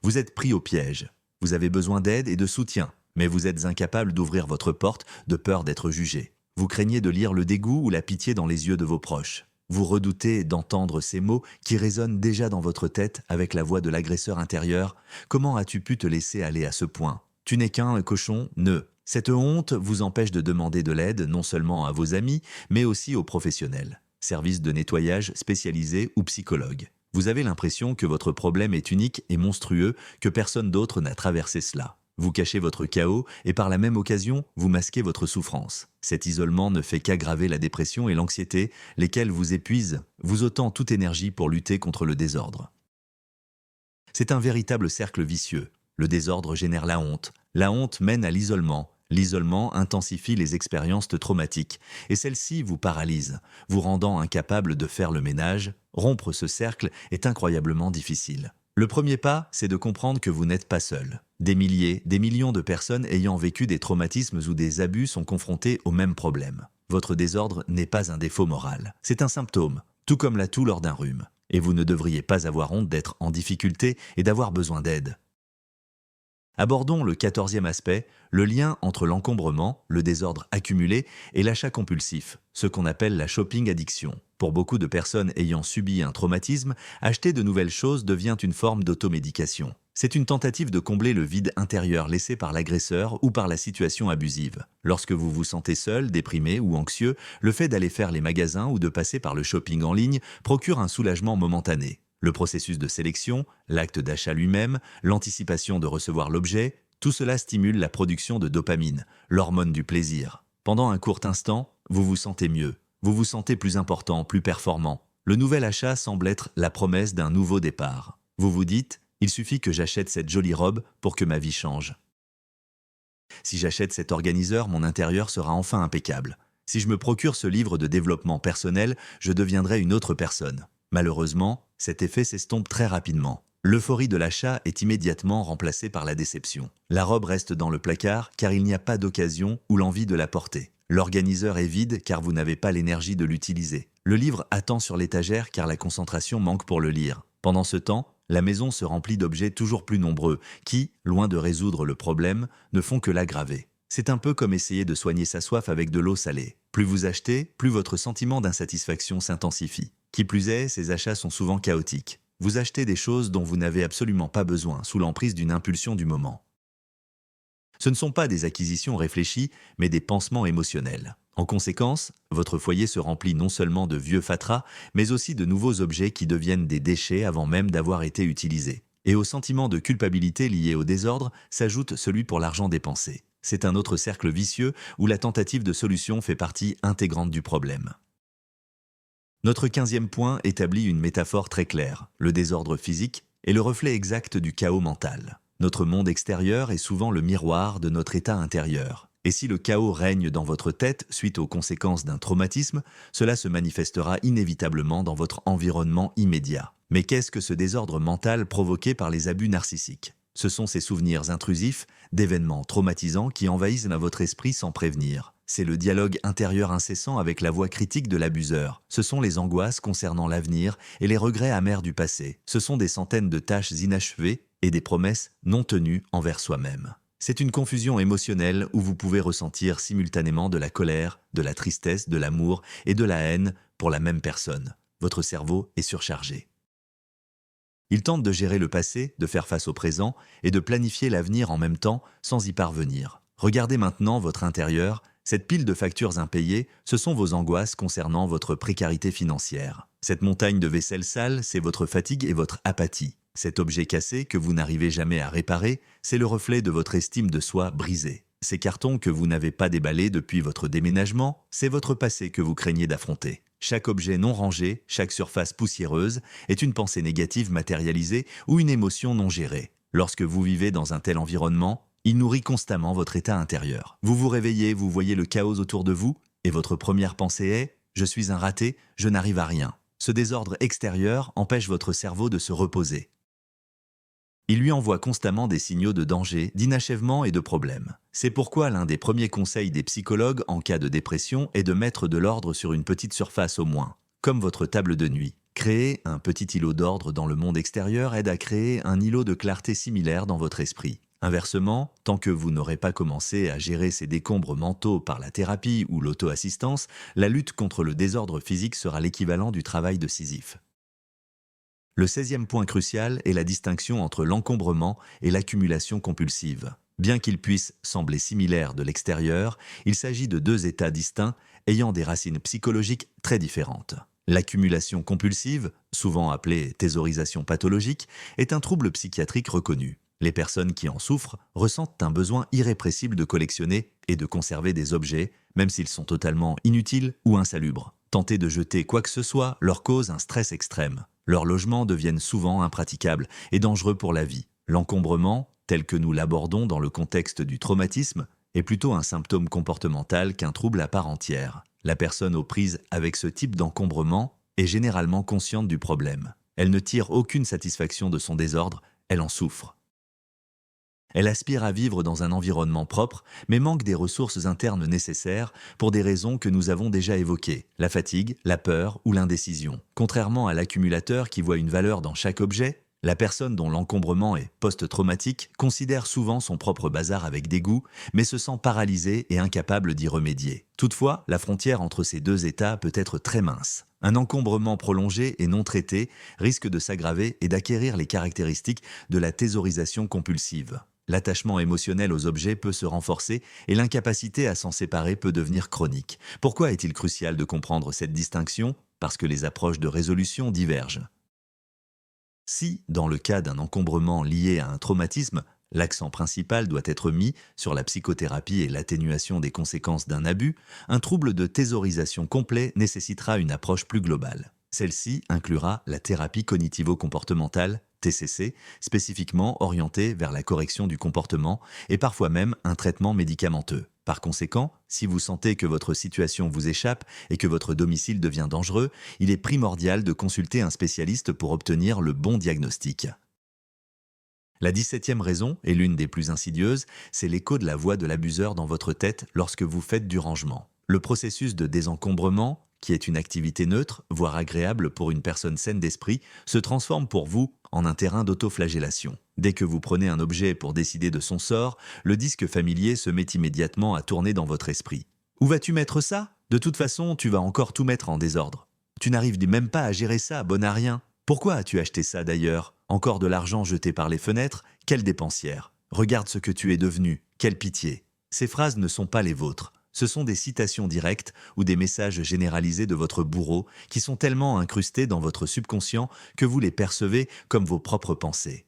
Vous êtes pris au piège. Vous avez besoin d'aide et de soutien, mais vous êtes incapable d'ouvrir votre porte de peur d'être jugé. Vous craignez de lire le dégoût ou la pitié dans les yeux de vos proches. Vous redoutez d'entendre ces mots qui résonnent déjà dans votre tête avec la voix de l'agresseur intérieur. Comment as-tu pu te laisser aller à ce point? Tu n'es qu'un cochon, ne. Cette honte vous empêche de demander de l'aide non seulement à vos amis, mais aussi aux professionnels, services de nettoyage spécialisés ou psychologues. Vous avez l'impression que votre problème est unique et monstrueux, que personne d'autre n'a traversé cela. Vous cachez votre chaos et par la même occasion, vous masquez votre souffrance. Cet isolement ne fait qu'aggraver la dépression et l'anxiété, lesquelles vous épuisent, vous ôtant toute énergie pour lutter contre le désordre. C'est un véritable cercle vicieux. Le désordre génère la honte mène à l'isolement intensifie les expériences traumatiques, et celles-ci vous paralysent, vous rendant incapable de faire le ménage. Rompre ce cercle est incroyablement difficile. Le premier pas, c'est de comprendre que vous n'êtes pas seul. Des milliers, des millions de personnes ayant vécu des traumatismes ou des abus sont confrontées au même problème. Votre désordre n'est pas un défaut moral, c'est un symptôme, tout comme la toux lors d'un rhume. Et vous ne devriez pas avoir honte d'être en difficulté et d'avoir besoin d'aide. Abordons le 14e aspect, le lien entre l'encombrement, le désordre accumulé et l'achat compulsif, ce qu'on appelle la shopping addiction. Pour beaucoup de personnes ayant subi un traumatisme, acheter de nouvelles choses devient une forme d'automédication. C'est une tentative de combler le vide intérieur laissé par l'agresseur ou par la situation abusive. Lorsque vous vous sentez seul, déprimé ou anxieux, le fait d'aller faire les magasins ou de passer par le shopping en ligne procure un soulagement momentané. Le processus de sélection, l'acte d'achat lui-même, l'anticipation de recevoir l'objet, tout cela stimule la production de dopamine, l'hormone du plaisir. Pendant un court instant, vous vous sentez mieux, vous vous sentez plus important, plus performant. Le nouvel achat semble être la promesse d'un nouveau départ. Vous vous dites, il suffit que j'achète cette jolie robe pour que ma vie change. Si j'achète cet organiseur, mon intérieur sera enfin impeccable. Si je me procure ce livre de développement personnel, je deviendrai une autre personne. Malheureusement, cet effet s'estompe très rapidement. L'euphorie de l'achat est immédiatement remplacée par la déception. La robe reste dans le placard car il n'y a pas d'occasion ou l'envie de la porter. L'organiseur est vide car vous n'avez pas l'énergie de l'utiliser. Le livre attend sur l'étagère car la concentration manque pour le lire. Pendant ce temps, la maison se remplit d'objets toujours plus nombreux qui, loin de résoudre le problème, ne font que l'aggraver. C'est un peu comme essayer de soigner sa soif avec de l'eau salée. Plus vous achetez, plus votre sentiment d'insatisfaction s'intensifie. Qui plus est, ces achats sont souvent chaotiques. Vous achetez des choses dont vous n'avez absolument pas besoin, sous l'emprise d'une impulsion du moment. Ce ne sont pas des acquisitions réfléchies, mais des pansements émotionnels. En conséquence, votre foyer se remplit non seulement de vieux fatras, mais aussi de nouveaux objets qui deviennent des déchets avant même d'avoir été utilisés. Et au sentiment de culpabilité lié au désordre s'ajoute celui pour l'argent dépensé. C'est un autre cercle vicieux où la tentative de solution fait partie intégrante du problème. Notre 15e point établit une métaphore très claire. Le désordre physique est le reflet exact du chaos mental. Notre monde extérieur est souvent le miroir de notre état intérieur. Et si le chaos règne dans votre tête suite aux conséquences d'un traumatisme, cela se manifestera inévitablement dans votre environnement immédiat. Mais qu'est-ce que ce désordre mental provoqué par les abus narcissiques? Ce sont ces souvenirs intrusifs, d'événements traumatisants qui envahissent votre esprit sans prévenir. C'est le dialogue intérieur incessant avec la voix critique de l'abuseur. Ce sont les angoisses concernant l'avenir et les regrets amers du passé. Ce sont des centaines de tâches inachevées et des promesses non tenues envers soi-même. C'est une confusion émotionnelle où vous pouvez ressentir simultanément de la colère, de la tristesse, de l'amour et de la haine pour la même personne. Votre cerveau est surchargé. Il tente de gérer le passé, de faire face au présent et de planifier l'avenir en même temps sans y parvenir. Regardez maintenant votre intérieur. Cette pile de factures impayées, ce sont vos angoisses concernant votre précarité financière. Cette montagne de vaisselle sale, c'est votre fatigue et votre apathie. Cet objet cassé que vous n'arrivez jamais à réparer, c'est le reflet de votre estime de soi brisée. Ces cartons que vous n'avez pas déballés depuis votre déménagement, c'est votre passé que vous craignez d'affronter. Chaque objet non rangé, chaque surface poussiéreuse est une pensée négative matérialisée ou une émotion non gérée. Lorsque vous vivez dans un tel environnement, il nourrit constamment votre état intérieur. Vous vous réveillez, vous voyez le chaos autour de vous, et votre première pensée est « Je suis un raté, je n'arrive à rien ». Ce désordre extérieur empêche votre cerveau de se reposer. Il lui envoie constamment des signaux de danger, d'inachèvement et de problèmes. C'est pourquoi l'un des premiers conseils des psychologues en cas de dépression est de mettre de l'ordre sur une petite surface au moins, comme votre table de nuit. Créer un petit îlot d'ordre dans le monde extérieur aide à créer un îlot de clarté similaire dans votre esprit. Inversement, tant que vous n'aurez pas commencé à gérer ces décombres mentaux par la thérapie ou l'auto-assistance, la lutte contre le désordre physique sera l'équivalent du travail de Sisyphe. Le 16e point crucial est la distinction entre l'encombrement et l'accumulation compulsive. Bien qu'ils puissent sembler similaires de l'extérieur, il s'agit de deux états distincts ayant des racines psychologiques très différentes. L'accumulation compulsive, souvent appelée thésaurisation pathologique, est un trouble psychiatrique reconnu. Les personnes qui en souffrent ressentent un besoin irrépressible de collectionner et de conserver des objets, même s'ils sont totalement inutiles ou insalubres. Tenter de jeter quoi que ce soit leur cause un stress extrême. Leurs logements deviennent souvent impraticables et dangereux pour la vie. L'encombrement, tel que nous l'abordons dans le contexte du traumatisme, est plutôt un symptôme comportemental qu'un trouble à part entière. La personne aux prises avec ce type d'encombrement est généralement consciente du problème. Elle ne tire aucune satisfaction de son désordre, elle en souffre. Elle aspire à vivre dans un environnement propre, mais manque des ressources internes nécessaires pour des raisons que nous avons déjà évoquées, la fatigue, la peur ou l'indécision. Contrairement à l'accumulateur qui voit une valeur dans chaque objet, la personne dont l'encombrement est post-traumatique considère souvent son propre bazar avec dégoût, mais se sent paralysée et incapable d'y remédier. Toutefois, la frontière entre ces deux états peut être très mince. Un encombrement prolongé et non traité risque de s'aggraver et d'acquérir les caractéristiques de la thésaurisation compulsive. L'attachement émotionnel aux objets peut se renforcer et l'incapacité à s'en séparer peut devenir chronique. Pourquoi est-il crucial de comprendre cette distinction? Parce que les approches de résolution divergent. Si, dans le cas d'un encombrement lié à un traumatisme, l'accent principal doit être mis sur la psychothérapie et l'atténuation des conséquences d'un abus, un trouble de thésaurisation complet nécessitera une approche plus globale. Celle-ci inclura la thérapie cognitivo-comportementale, TCC, spécifiquement orientée vers la correction du comportement et parfois même un traitement médicamenteux. Par conséquent, si vous sentez que votre situation vous échappe et que votre domicile devient dangereux, il est primordial de consulter un spécialiste pour obtenir le bon diagnostic. La 17e raison, et l'une des plus insidieuses, c'est l'écho de la voix de l'abuseur dans votre tête lorsque vous faites du rangement. Le processus de désencombrement, qui est une activité neutre, voire agréable pour une personne saine d'esprit, se transforme pour vous en un terrain d'autoflagellation. Dès que vous prenez un objet pour décider de son sort, le disque familier se met immédiatement à tourner dans votre esprit. Où vas-tu mettre ça? De toute façon, tu vas encore tout mettre en désordre. Tu n'arrives même pas à gérer ça, bon à rien. Pourquoi as-tu acheté ça d'ailleurs? Encore de l'argent jeté par les fenêtres? Quelle dépensière! Regarde ce que tu es devenu, quelle pitié! Ces phrases ne sont pas les vôtres. Ce sont des citations directes ou des messages généralisés de votre bourreau qui sont tellement incrustés dans votre subconscient que vous les percevez comme vos propres pensées.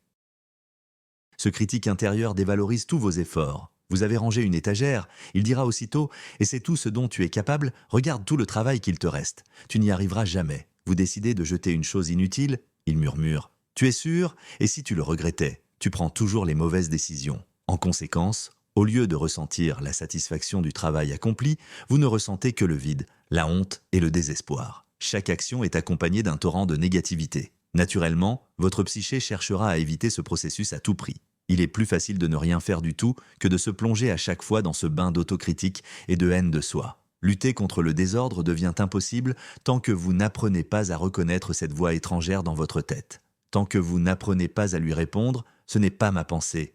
Ce critique intérieur dévalorise tous vos efforts. Vous avez rangé une étagère, il dira aussitôt « Et c'est tout ce dont tu es capable, regarde tout le travail qu'il te reste. Tu n'y arriveras jamais. » Vous décidez de jeter une chose inutile, il murmure « Tu es sûr? Et si tu le regrettais? Tu prends toujours les mauvaises décisions. » En conséquence, au lieu de ressentir la satisfaction du travail accompli, vous ne ressentez que le vide, la honte et le désespoir. Chaque action est accompagnée d'un torrent de négativité. Naturellement, votre psyché cherchera à éviter ce processus à tout prix. Il est plus facile de ne rien faire du tout que de se plonger à chaque fois dans ce bain d'autocritique et de haine de soi. Lutter contre le désordre devient impossible tant que vous n'apprenez pas à reconnaître cette voix étrangère dans votre tête. Tant que vous n'apprenez pas à lui répondre, ce n'est pas ma pensée.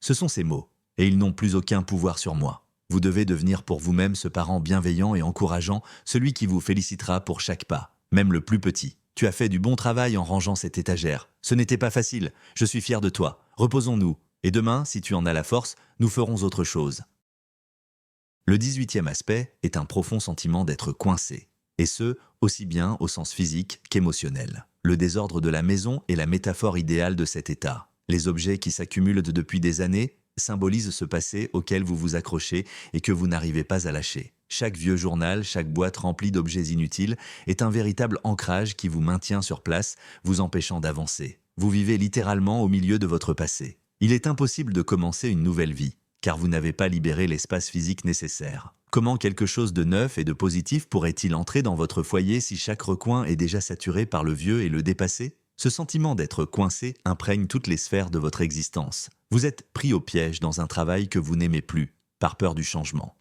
Ce sont ces mots, et ils n'ont plus aucun pouvoir sur moi. Vous devez devenir pour vous-même ce parent bienveillant et encourageant, celui qui vous félicitera pour chaque pas, même le plus petit. Tu as fait du bon travail en rangeant cette étagère. Ce n'était pas facile, je suis fier de toi. Reposons-nous, et demain, si tu en as la force, nous ferons autre chose. Le 18e aspect est un profond sentiment d'être coincé, et ce, aussi bien au sens physique qu'émotionnel. Le désordre de la maison est la métaphore idéale de cet état. Les objets qui s'accumulent depuis des années symbolisent ce passé auquel vous vous accrochez et que vous n'arrivez pas à lâcher. Chaque vieux journal, chaque boîte remplie d'objets inutiles est un véritable ancrage qui vous maintient sur place, vous empêchant d'avancer. Vous vivez littéralement au milieu de votre passé. Il est impossible de commencer une nouvelle vie, car vous n'avez pas libéré l'espace physique nécessaire. Comment quelque chose de neuf et de positif pourrait-il entrer dans votre foyer si chaque recoin est déjà saturé par le vieux et le dépassé ? Ce sentiment d'être coincé imprègne toutes les sphères de votre existence. Vous êtes pris au piège dans un travail que vous n'aimez plus, par peur du changement.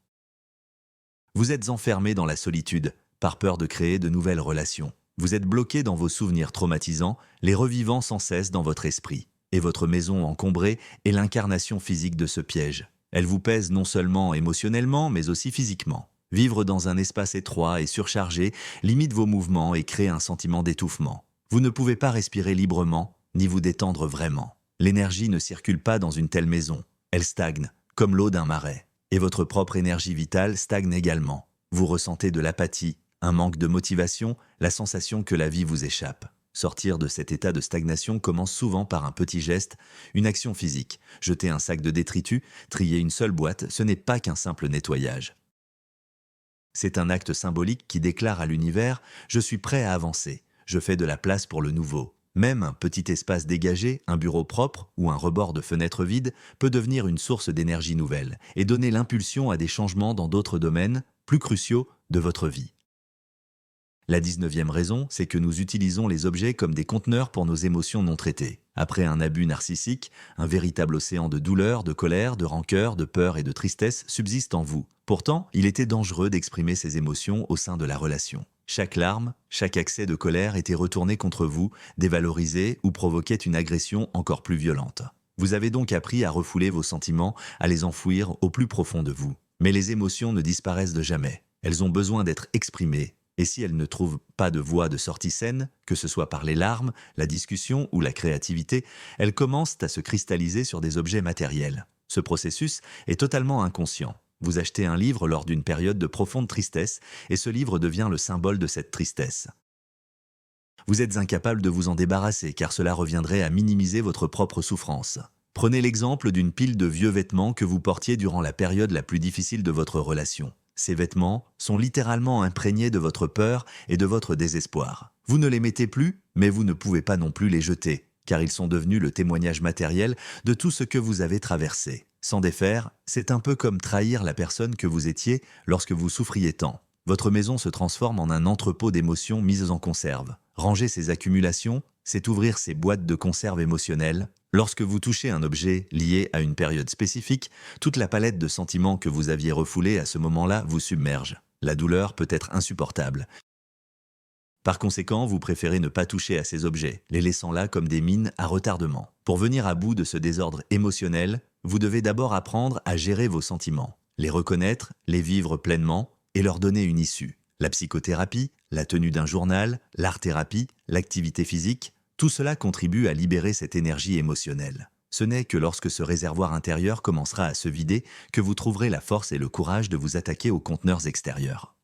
Vous êtes enfermé dans la solitude, par peur de créer de nouvelles relations. Vous êtes bloqué dans vos souvenirs traumatisants, les revivant sans cesse dans votre esprit. Et votre maison encombrée est l'incarnation physique de ce piège. Elle vous pèse non seulement émotionnellement, mais aussi physiquement. Vivre dans un espace étroit et surchargé limite vos mouvements et crée un sentiment d'étouffement. Vous ne pouvez pas respirer librement, ni vous détendre vraiment. L'énergie ne circule pas dans une telle maison. Elle stagne, comme l'eau d'un marais. Et votre propre énergie vitale stagne également. Vous ressentez de l'apathie, un manque de motivation, la sensation que la vie vous échappe. Sortir de cet état de stagnation commence souvent par un petit geste, une action physique. Jeter un sac de détritus, trier une seule boîte, ce n'est pas qu'un simple nettoyage. C'est un acte symbolique qui déclare à l'univers « Je suis prêt à avancer, je fais de la place pour le nouveau ». Même un petit espace dégagé, un bureau propre ou un rebord de fenêtre vide peut devenir une source d'énergie nouvelle et donner l'impulsion à des changements dans d'autres domaines plus cruciaux de votre vie. La 19e raison, c'est que nous utilisons les objets comme des conteneurs pour nos émotions non traitées. Après un abus narcissique, un véritable océan de douleur, de colère, de rancœur, de peur et de tristesse subsiste en vous. Pourtant, il était dangereux d'exprimer ces émotions au sein de la relation. Chaque larme, chaque accès de colère était retourné contre vous, dévalorisé ou provoquait une agression encore plus violente. Vous avez donc appris à refouler vos sentiments, à les enfouir au plus profond de vous. Mais les émotions ne disparaissent de jamais. Elles ont besoin d'être exprimées. Et si elles ne trouvent pas de voie de sortie saine, que ce soit par les larmes, la discussion ou la créativité, elles commencent à se cristalliser sur des objets matériels. Ce processus est totalement inconscient. Vous achetez un livre lors d'une période de profonde tristesse et ce livre devient le symbole de cette tristesse. Vous êtes incapable de vous en débarrasser car cela reviendrait à minimiser votre propre souffrance. Prenez l'exemple d'une pile de vieux vêtements que vous portiez durant la période la plus difficile de votre relation. Ces vêtements sont littéralement imprégnés de votre peur et de votre désespoir. Vous ne les mettez plus, mais vous ne pouvez pas non plus les jeter, car ils sont devenus le témoignage matériel de tout ce que vous avez traversé. S'en défaire, c'est un peu comme trahir la personne que vous étiez lorsque vous souffriez tant. Votre maison se transforme en un entrepôt d'émotions mises en conserve. Ranger ces accumulations, c'est ouvrir ces boîtes de conserve émotionnelles. Lorsque vous touchez un objet lié à une période spécifique, toute la palette de sentiments que vous aviez refoulés à ce moment-là vous submerge. La douleur peut être insupportable. Par conséquent, vous préférez ne pas toucher à ces objets, les laissant là comme des mines à retardement. Pour venir à bout de ce désordre émotionnel, vous devez d'abord apprendre à gérer vos sentiments, les reconnaître, les vivre pleinement et leur donner une issue. La psychothérapie, la tenue d'un journal, l'art-thérapie, l'activité physique, tout cela contribue à libérer cette énergie émotionnelle. Ce n'est que lorsque ce réservoir intérieur commencera à se vider que vous trouverez la force et le courage de vous attaquer aux conteneurs extérieurs.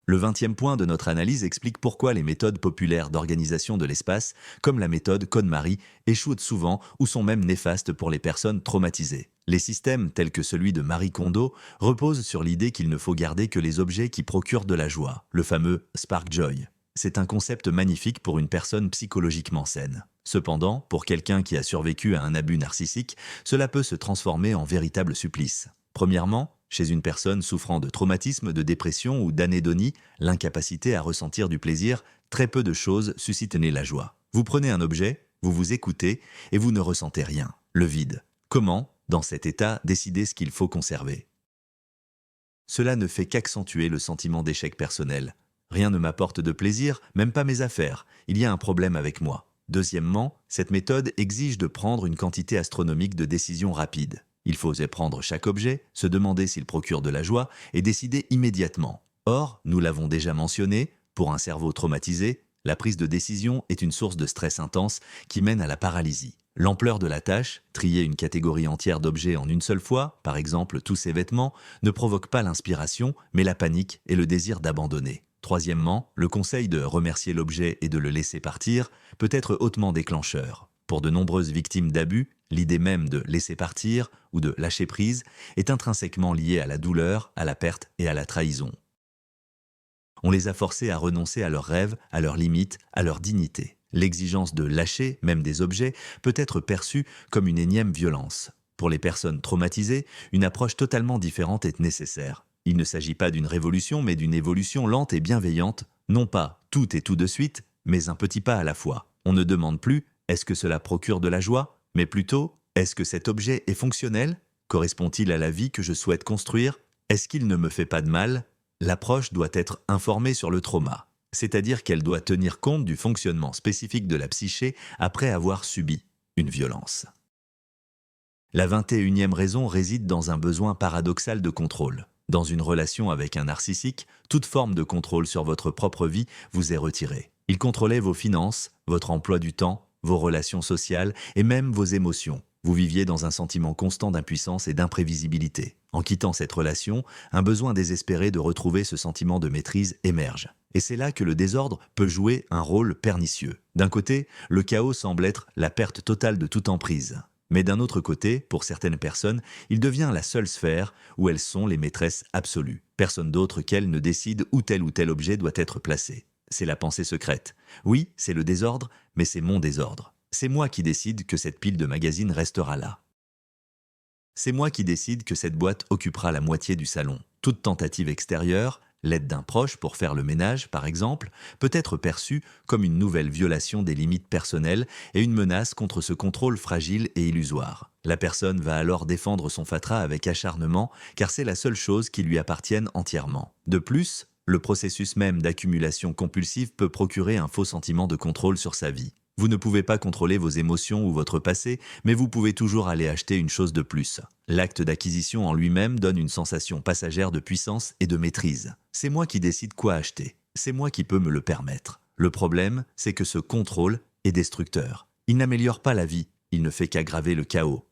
Le 20e point de notre analyse explique pourquoi les méthodes populaires d'organisation de l'espace, comme la méthode KonMari, échouent souvent ou sont même néfastes pour les personnes traumatisées. Les systèmes, tels que celui de Marie Kondo, reposent sur l'idée qu'il ne faut garder que les objets qui procurent de la joie, le fameux Spark Joy. C'est un concept magnifique pour une personne psychologiquement saine. Cependant, pour quelqu'un qui a survécu à un abus narcissique, cela peut se transformer en véritable supplice. Premièrement, Chez une personne souffrant de traumatisme, de dépression ou d'anédonie, l'incapacité à ressentir du plaisir, très peu de choses suscitent la joie. Vous prenez un objet, vous vous écoutez et vous ne ressentez rien. Le vide. Comment, dans cet état, décider ce qu'il faut conserver? Cela ne fait qu'accentuer le sentiment d'échec personnel. Rien ne m'apporte de plaisir, même pas mes affaires. Il y a un problème avec moi. Deuxièmement, cette méthode exige de prendre une quantité astronomique de décisions rapides. Il faut oser prendre chaque objet, se demander s'il procure de la joie et décider immédiatement. Or, nous l'avons déjà mentionné, pour un cerveau traumatisé, la prise de décision est une source de stress intense qui mène à la paralysie. L'ampleur de la tâche, trier une catégorie entière d'objets en une seule fois, par exemple tous ses vêtements, ne provoque pas l'inspiration, mais la panique et le désir d'abandonner. Troisièmement, le conseil de remercier l'objet et de le laisser partir peut être hautement déclencheur. Pour de nombreuses victimes d'abus, l'idée même de laisser partir ou de lâcher prise est intrinsèquement liée à la douleur, à la perte et à la trahison. On les a forcés à renoncer à leurs rêves, à leurs limites, à leur dignité. L'exigence de lâcher, même des objets, peut être perçue comme une énième violence. Pour les personnes traumatisées, une approche totalement différente est nécessaire. Il ne s'agit pas d'une révolution, mais d'une évolution lente et bienveillante, non pas tout et tout de suite, mais un petit pas à la fois. On ne demande plus « est-ce que cela procure de la joie ?», mais plutôt « est-ce que cet objet est fonctionnel ? Correspond-il à la vie que je souhaite construire ? Est-ce qu'il ne me fait pas de mal ?» L'approche doit être informée sur le trauma, c'est-à-dire qu'elle doit tenir compte du fonctionnement spécifique de la psyché après avoir subi une violence. La 21e raison réside dans un besoin paradoxal de contrôle. Dans une relation avec un narcissique, toute forme de contrôle sur votre propre vie vous est retirée. Il contrôlait vos finances, votre emploi du temps, vos relations sociales et même vos émotions. Vous viviez dans un sentiment constant d'impuissance et d'imprévisibilité. En quittant cette relation, un besoin désespéré de retrouver ce sentiment de maîtrise émerge. Et c'est là que le désordre peut jouer un rôle pernicieux. D'un côté, le chaos semble être la perte totale de toute emprise. Mais d'un autre côté, pour certaines personnes, il devient la seule sphère où elles sont les maîtresses absolues. Personne d'autre qu'elles ne décide où tel ou tel objet doit être placé. C'est la pensée secrète. Oui, c'est le désordre, mais c'est mon désordre. C'est moi qui décide que cette pile de magazines restera là. C'est moi qui décide que cette boîte occupera la moitié du salon. Toute tentative extérieure, l'aide d'un proche pour faire le ménage par exemple, peut être perçue comme une nouvelle violation des limites personnelles et une menace contre ce contrôle fragile et illusoire. La personne va alors défendre son fatras avec acharnement car c'est la seule chose qui lui appartienne entièrement. De plus, le processus même d'accumulation compulsive peut procurer un faux sentiment de contrôle sur sa vie. Vous ne pouvez pas contrôler vos émotions ou votre passé, mais vous pouvez toujours aller acheter une chose de plus. L'acte d'acquisition en lui-même donne une sensation passagère de puissance et de maîtrise. C'est moi qui décide quoi acheter. C'est moi qui peux me le permettre. Le problème, c'est que ce contrôle est destructeur. Il n'améliore pas la vie, il ne fait qu'aggraver le chaos.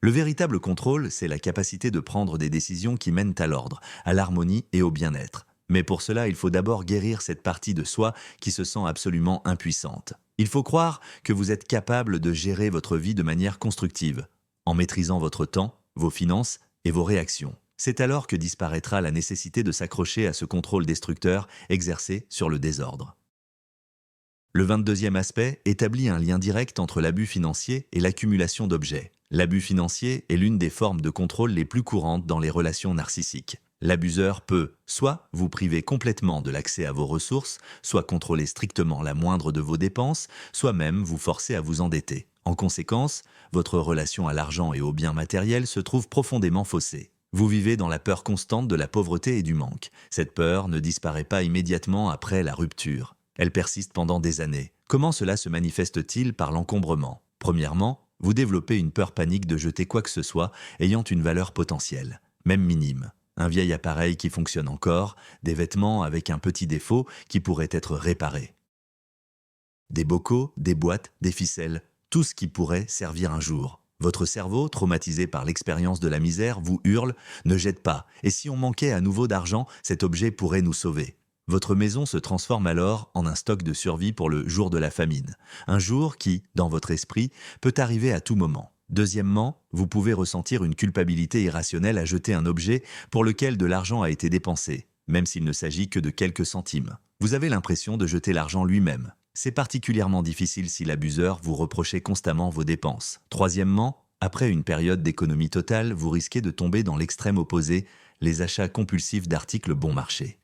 Le véritable contrôle, c'est la capacité de prendre des décisions qui mènent à l'ordre, à l'harmonie et au bien-être. Mais pour cela, il faut d'abord guérir cette partie de soi qui se sent absolument impuissante. Il faut croire que vous êtes capable de gérer votre vie de manière constructive, en maîtrisant votre temps, vos finances et vos réactions. C'est alors que disparaîtra la nécessité de s'accrocher à ce contrôle destructeur exercé sur le désordre. Le 22e aspect établit un lien direct entre l'abus financier et l'accumulation d'objets. L'abus financier est l'une des formes de contrôle les plus courantes dans les relations narcissiques. L'abuseur peut soit vous priver complètement de l'accès à vos ressources, soit contrôler strictement la moindre de vos dépenses, soit même vous forcer à vous endetter. En conséquence, votre relation à l'argent et aux biens matériels se trouve profondément faussée. Vous vivez dans la peur constante de la pauvreté et du manque. Cette peur ne disparaît pas immédiatement après la rupture. Elle persiste pendant des années. Comment cela se manifeste-t-il par l'encombrement ? Premièrement, vous développez une peur panique de jeter quoi que ce soit ayant une valeur potentielle, même minime. Un vieil appareil qui fonctionne encore, des vêtements avec un petit défaut qui pourrait être réparé. Des bocaux, des boîtes, des ficelles, tout ce qui pourrait servir un jour. Votre cerveau, traumatisé par l'expérience de la misère, vous hurle « Ne jette pas, et si on manquait à nouveau d'argent, cet objet pourrait nous sauver ». Votre maison se transforme alors en un stock de survie pour le jour de la famine. Un jour qui, dans votre esprit, peut arriver à tout moment. Deuxièmement, vous pouvez ressentir une culpabilité irrationnelle à jeter un objet pour lequel de l'argent a été dépensé, même s'il ne s'agit que de quelques centimes. Vous avez l'impression de jeter l'argent lui-même. C'est particulièrement difficile si l'abuseur vous reprochait constamment vos dépenses. Troisièmement, Après une période d'économie totale, vous risquez de tomber dans l'extrême opposé, les achats compulsifs d'articles bon marché.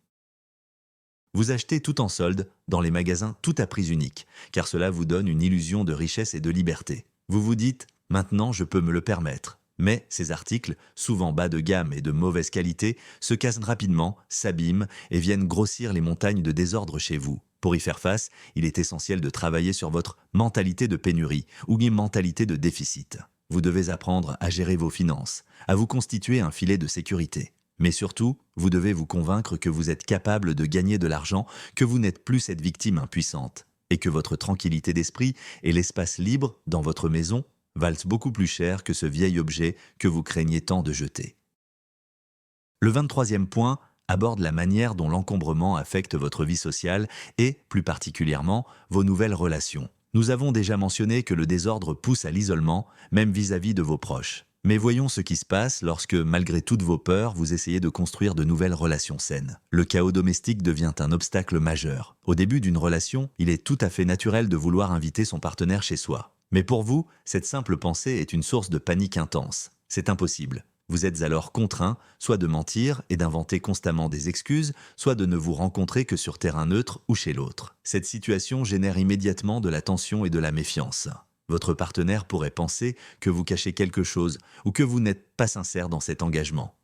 Vous achetez tout en solde dans les magasins tout à prix unique, car cela vous donne une illusion de richesse et de liberté. Vous vous dites « maintenant je peux me le permettre ». Mais ces articles, souvent bas de gamme et de mauvaise qualité, se cassent rapidement, s'abîment et viennent grossir les montagnes de désordre chez vous. Pour y faire face, il est essentiel de travailler sur votre mentalité de pénurie ou une mentalité de déficit. Vous devez apprendre à gérer vos finances, à vous constituer un filet de sécurité. Mais surtout, vous devez vous convaincre que vous êtes capable de gagner de l'argent, que vous n'êtes plus cette victime impuissante, et que votre tranquillité d'esprit et l'espace libre dans votre maison valent beaucoup plus cher que ce vieil objet que vous craignez tant de jeter. Le 23e point aborde la manière dont l'encombrement affecte votre vie sociale et, plus particulièrement, vos nouvelles relations. Nous avons déjà mentionné que le désordre pousse à l'isolement, même vis-à-vis de vos proches. Mais voyons ce qui se passe lorsque, malgré toutes vos peurs, vous essayez de construire de nouvelles relations saines. Le chaos domestique devient un obstacle majeur. Au début d'une relation, il est tout à fait naturel de vouloir inviter son partenaire chez soi. Mais pour vous, cette simple pensée est une source de panique intense. C'est impossible. Vous êtes alors contraint, soit de mentir et d'inventer constamment des excuses, soit de ne vous rencontrer que sur terrain neutre ou chez l'autre. Cette situation génère immédiatement de la tension et de la méfiance. Votre partenaire pourrait penser que vous cachez quelque chose ou que vous n'êtes pas sincère dans cet engagement.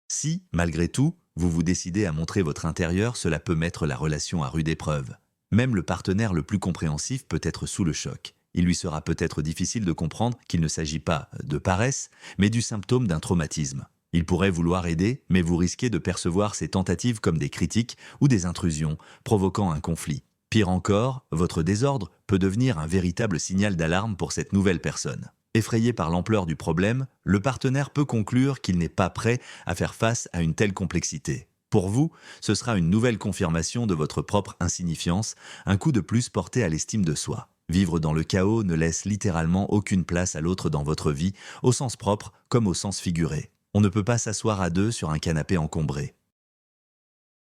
Si, malgré tout, vous vous décidez à montrer votre intérieur, cela peut mettre la relation à rude épreuve. Même le partenaire le plus compréhensif peut être sous le choc. Il lui sera peut-être difficile de comprendre qu'il ne s'agit pas de paresse, mais du symptôme d'un traumatisme. Il pourrait vouloir aider, mais vous risquez de percevoir ces tentatives comme des critiques ou des intrusions, provoquant un conflit. Pire encore, votre désordre peut devenir un véritable signal d'alarme pour cette nouvelle personne. Effrayé par l'ampleur du problème, le partenaire peut conclure qu'il n'est pas prêt à faire face à une telle complexité. Pour vous, ce sera une nouvelle confirmation de votre propre insignifiance, un coup de plus porté à l'estime de soi. Vivre dans le chaos ne laisse littéralement aucune place à l'autre dans votre vie, au sens propre comme au sens figuré. On ne peut pas s'asseoir à deux sur un canapé encombré.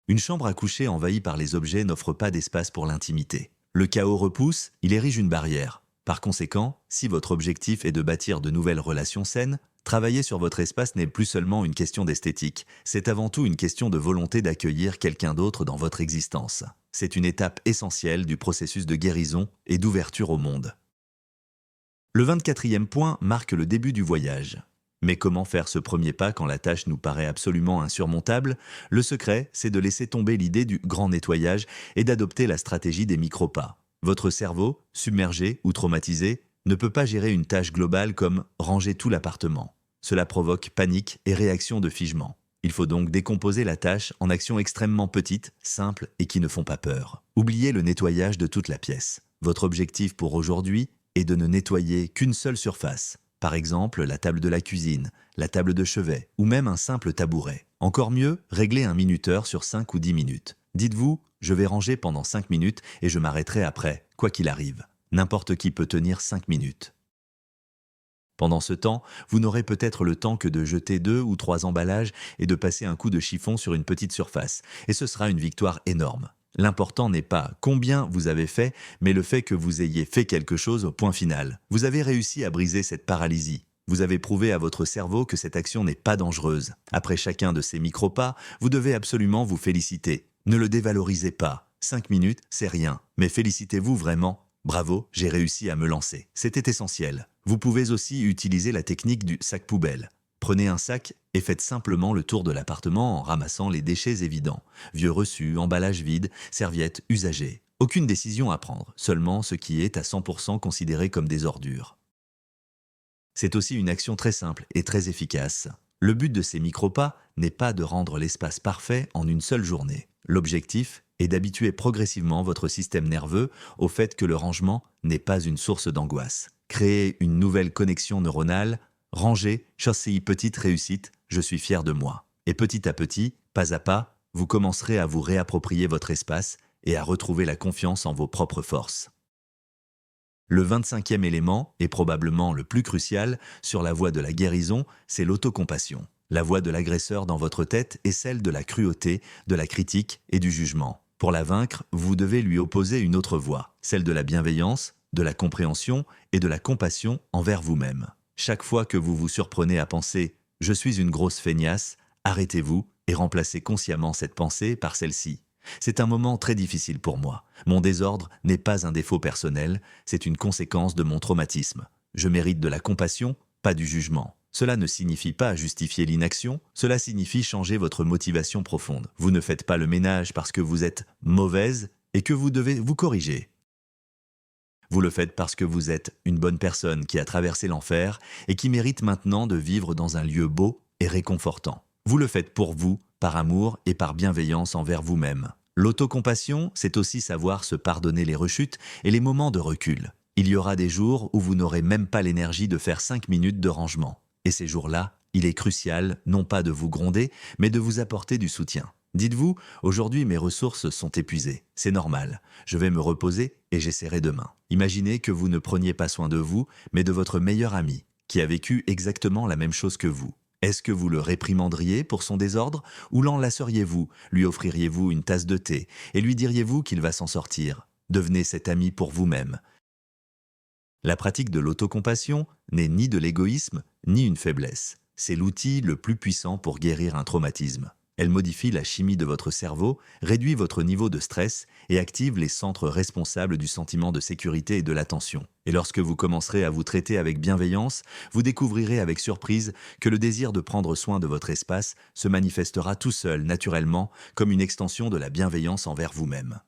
Une chambre à coucher envahie par les objets n'offre pas d'espace pour l'intimité. Le chaos repousse, il érige une barrière. Par conséquent, si votre objectif est de bâtir de nouvelles relations saines, travailler sur votre espace n'est plus seulement une question d'esthétique, c'est avant tout une question de volonté d'accueillir quelqu'un d'autre dans votre existence. C'est une étape essentielle du processus de guérison et d'ouverture au monde. Le 24e point marque le début du voyage. Mais comment faire ce premier pas quand la tâche nous paraît absolument insurmontable? Le secret, c'est de laisser tomber l'idée du grand nettoyage et d'adopter la stratégie des micro-pas. Votre cerveau, submergé ou traumatisé, ne peut pas gérer une tâche globale comme ranger tout l'appartement. Cela provoque panique et réaction de figement. Il faut donc décomposer la tâche en actions extrêmement petites, simples et qui ne font pas peur. Oubliez le nettoyage de toute la pièce. Votre objectif pour aujourd'hui est de ne nettoyer qu'une seule surface. Par exemple, la table de la cuisine, la table de chevet ou même un simple tabouret. Encore mieux, réglez un minuteur sur 5 ou 10 minutes. Dites-vous, je vais ranger pendant 5 minutes et je m'arrêterai après, quoi qu'il arrive. N'importe qui peut tenir 5 minutes. Pendant ce temps, vous n'aurez peut-être le temps que de jeter 2 ou 3 emballages et de passer un coup de chiffon sur une petite surface. Et ce sera une victoire énorme. L'important n'est pas combien vous avez fait, mais le fait que vous ayez fait quelque chose au point final. Vous avez réussi à briser cette paralysie. Vous avez prouvé à votre cerveau que cette action n'est pas dangereuse. Après chacun de ces micro-pas, vous devez absolument vous féliciter. Ne le dévalorisez pas. 5 minutes, c'est rien. Mais félicitez-vous vraiment. Bravo, j'ai réussi à me lancer. C'était essentiel. Vous pouvez aussi utiliser la technique du sac poubelle. Prenez un sac et faites simplement le tour de l'appartement en ramassant les déchets évidents. Vieux reçus, emballages vides, serviettes usagées. Aucune décision à prendre, seulement ce qui est à 100% considéré comme des ordures. C'est aussi une action très simple et très efficace. Le but de ces micro-pas n'est pas de rendre l'espace parfait en une seule journée. L'objectif est d'habituer progressivement votre système nerveux au fait que le rangement n'est pas une source d'angoisse. Créer une nouvelle connexion neuronale. Ranger, chasser petite réussite, je suis fier de moi. Et petit à petit, pas à pas, vous commencerez à vous réapproprier votre espace et à retrouver la confiance en vos propres forces. Le 25e élément, et probablement le plus crucial, sur la voie de la guérison, c'est l'autocompassion. La voix de l'agresseur dans votre tête est celle de la cruauté, de la critique et du jugement. Pour la vaincre, vous devez lui opposer une autre voix, celle de la bienveillance, de la compréhension et de la compassion envers vous-même. Chaque fois que vous vous surprenez à penser « je suis une grosse feignasse », arrêtez-vous et remplacez consciemment cette pensée par celle-ci. C'est un moment très difficile pour moi. Mon désordre n'est pas un défaut personnel, c'est une conséquence de mon traumatisme. Je mérite de la compassion, pas du jugement. Cela ne signifie pas justifier l'inaction, cela signifie changer votre motivation profonde. Vous ne faites pas le ménage parce que vous êtes mauvaise et que vous devez vous corriger. Vous le faites parce que vous êtes une bonne personne qui a traversé l'enfer et qui mérite maintenant de vivre dans un lieu beau et réconfortant. Vous le faites pour vous, par amour et par bienveillance envers vous-même. L'autocompassion, c'est aussi savoir se pardonner les rechutes et les moments de recul. Il y aura des jours où vous n'aurez même pas l'énergie de faire 5 minutes de rangement. Et ces jours-là, il est crucial non pas de vous gronder, mais de vous apporter du soutien. Dites-vous, aujourd'hui mes ressources sont épuisées, c'est normal, je vais me reposer et j'essaierai demain. Imaginez que vous ne preniez pas soin de vous, mais de votre meilleur ami, qui a vécu exactement la même chose que vous. Est-ce que vous le réprimanderiez pour son désordre ou l'enlaceriez-vous, lui offririez-vous une tasse de thé et lui diriez-vous qu'il va s'en sortir? Devenez cet ami pour vous-même. La pratique de l'autocompassion n'est ni de l'égoïsme ni une faiblesse. C'est l'outil le plus puissant pour guérir un traumatisme. Elle modifie la chimie de votre cerveau, réduit votre niveau de stress et active les centres responsables du sentiment de sécurité et de l'attention. Et lorsque vous commencerez à vous traiter avec bienveillance, vous découvrirez avec surprise que le désir de prendre soin de votre espace se manifestera tout seul, naturellement, comme une extension de la bienveillance envers vous-même.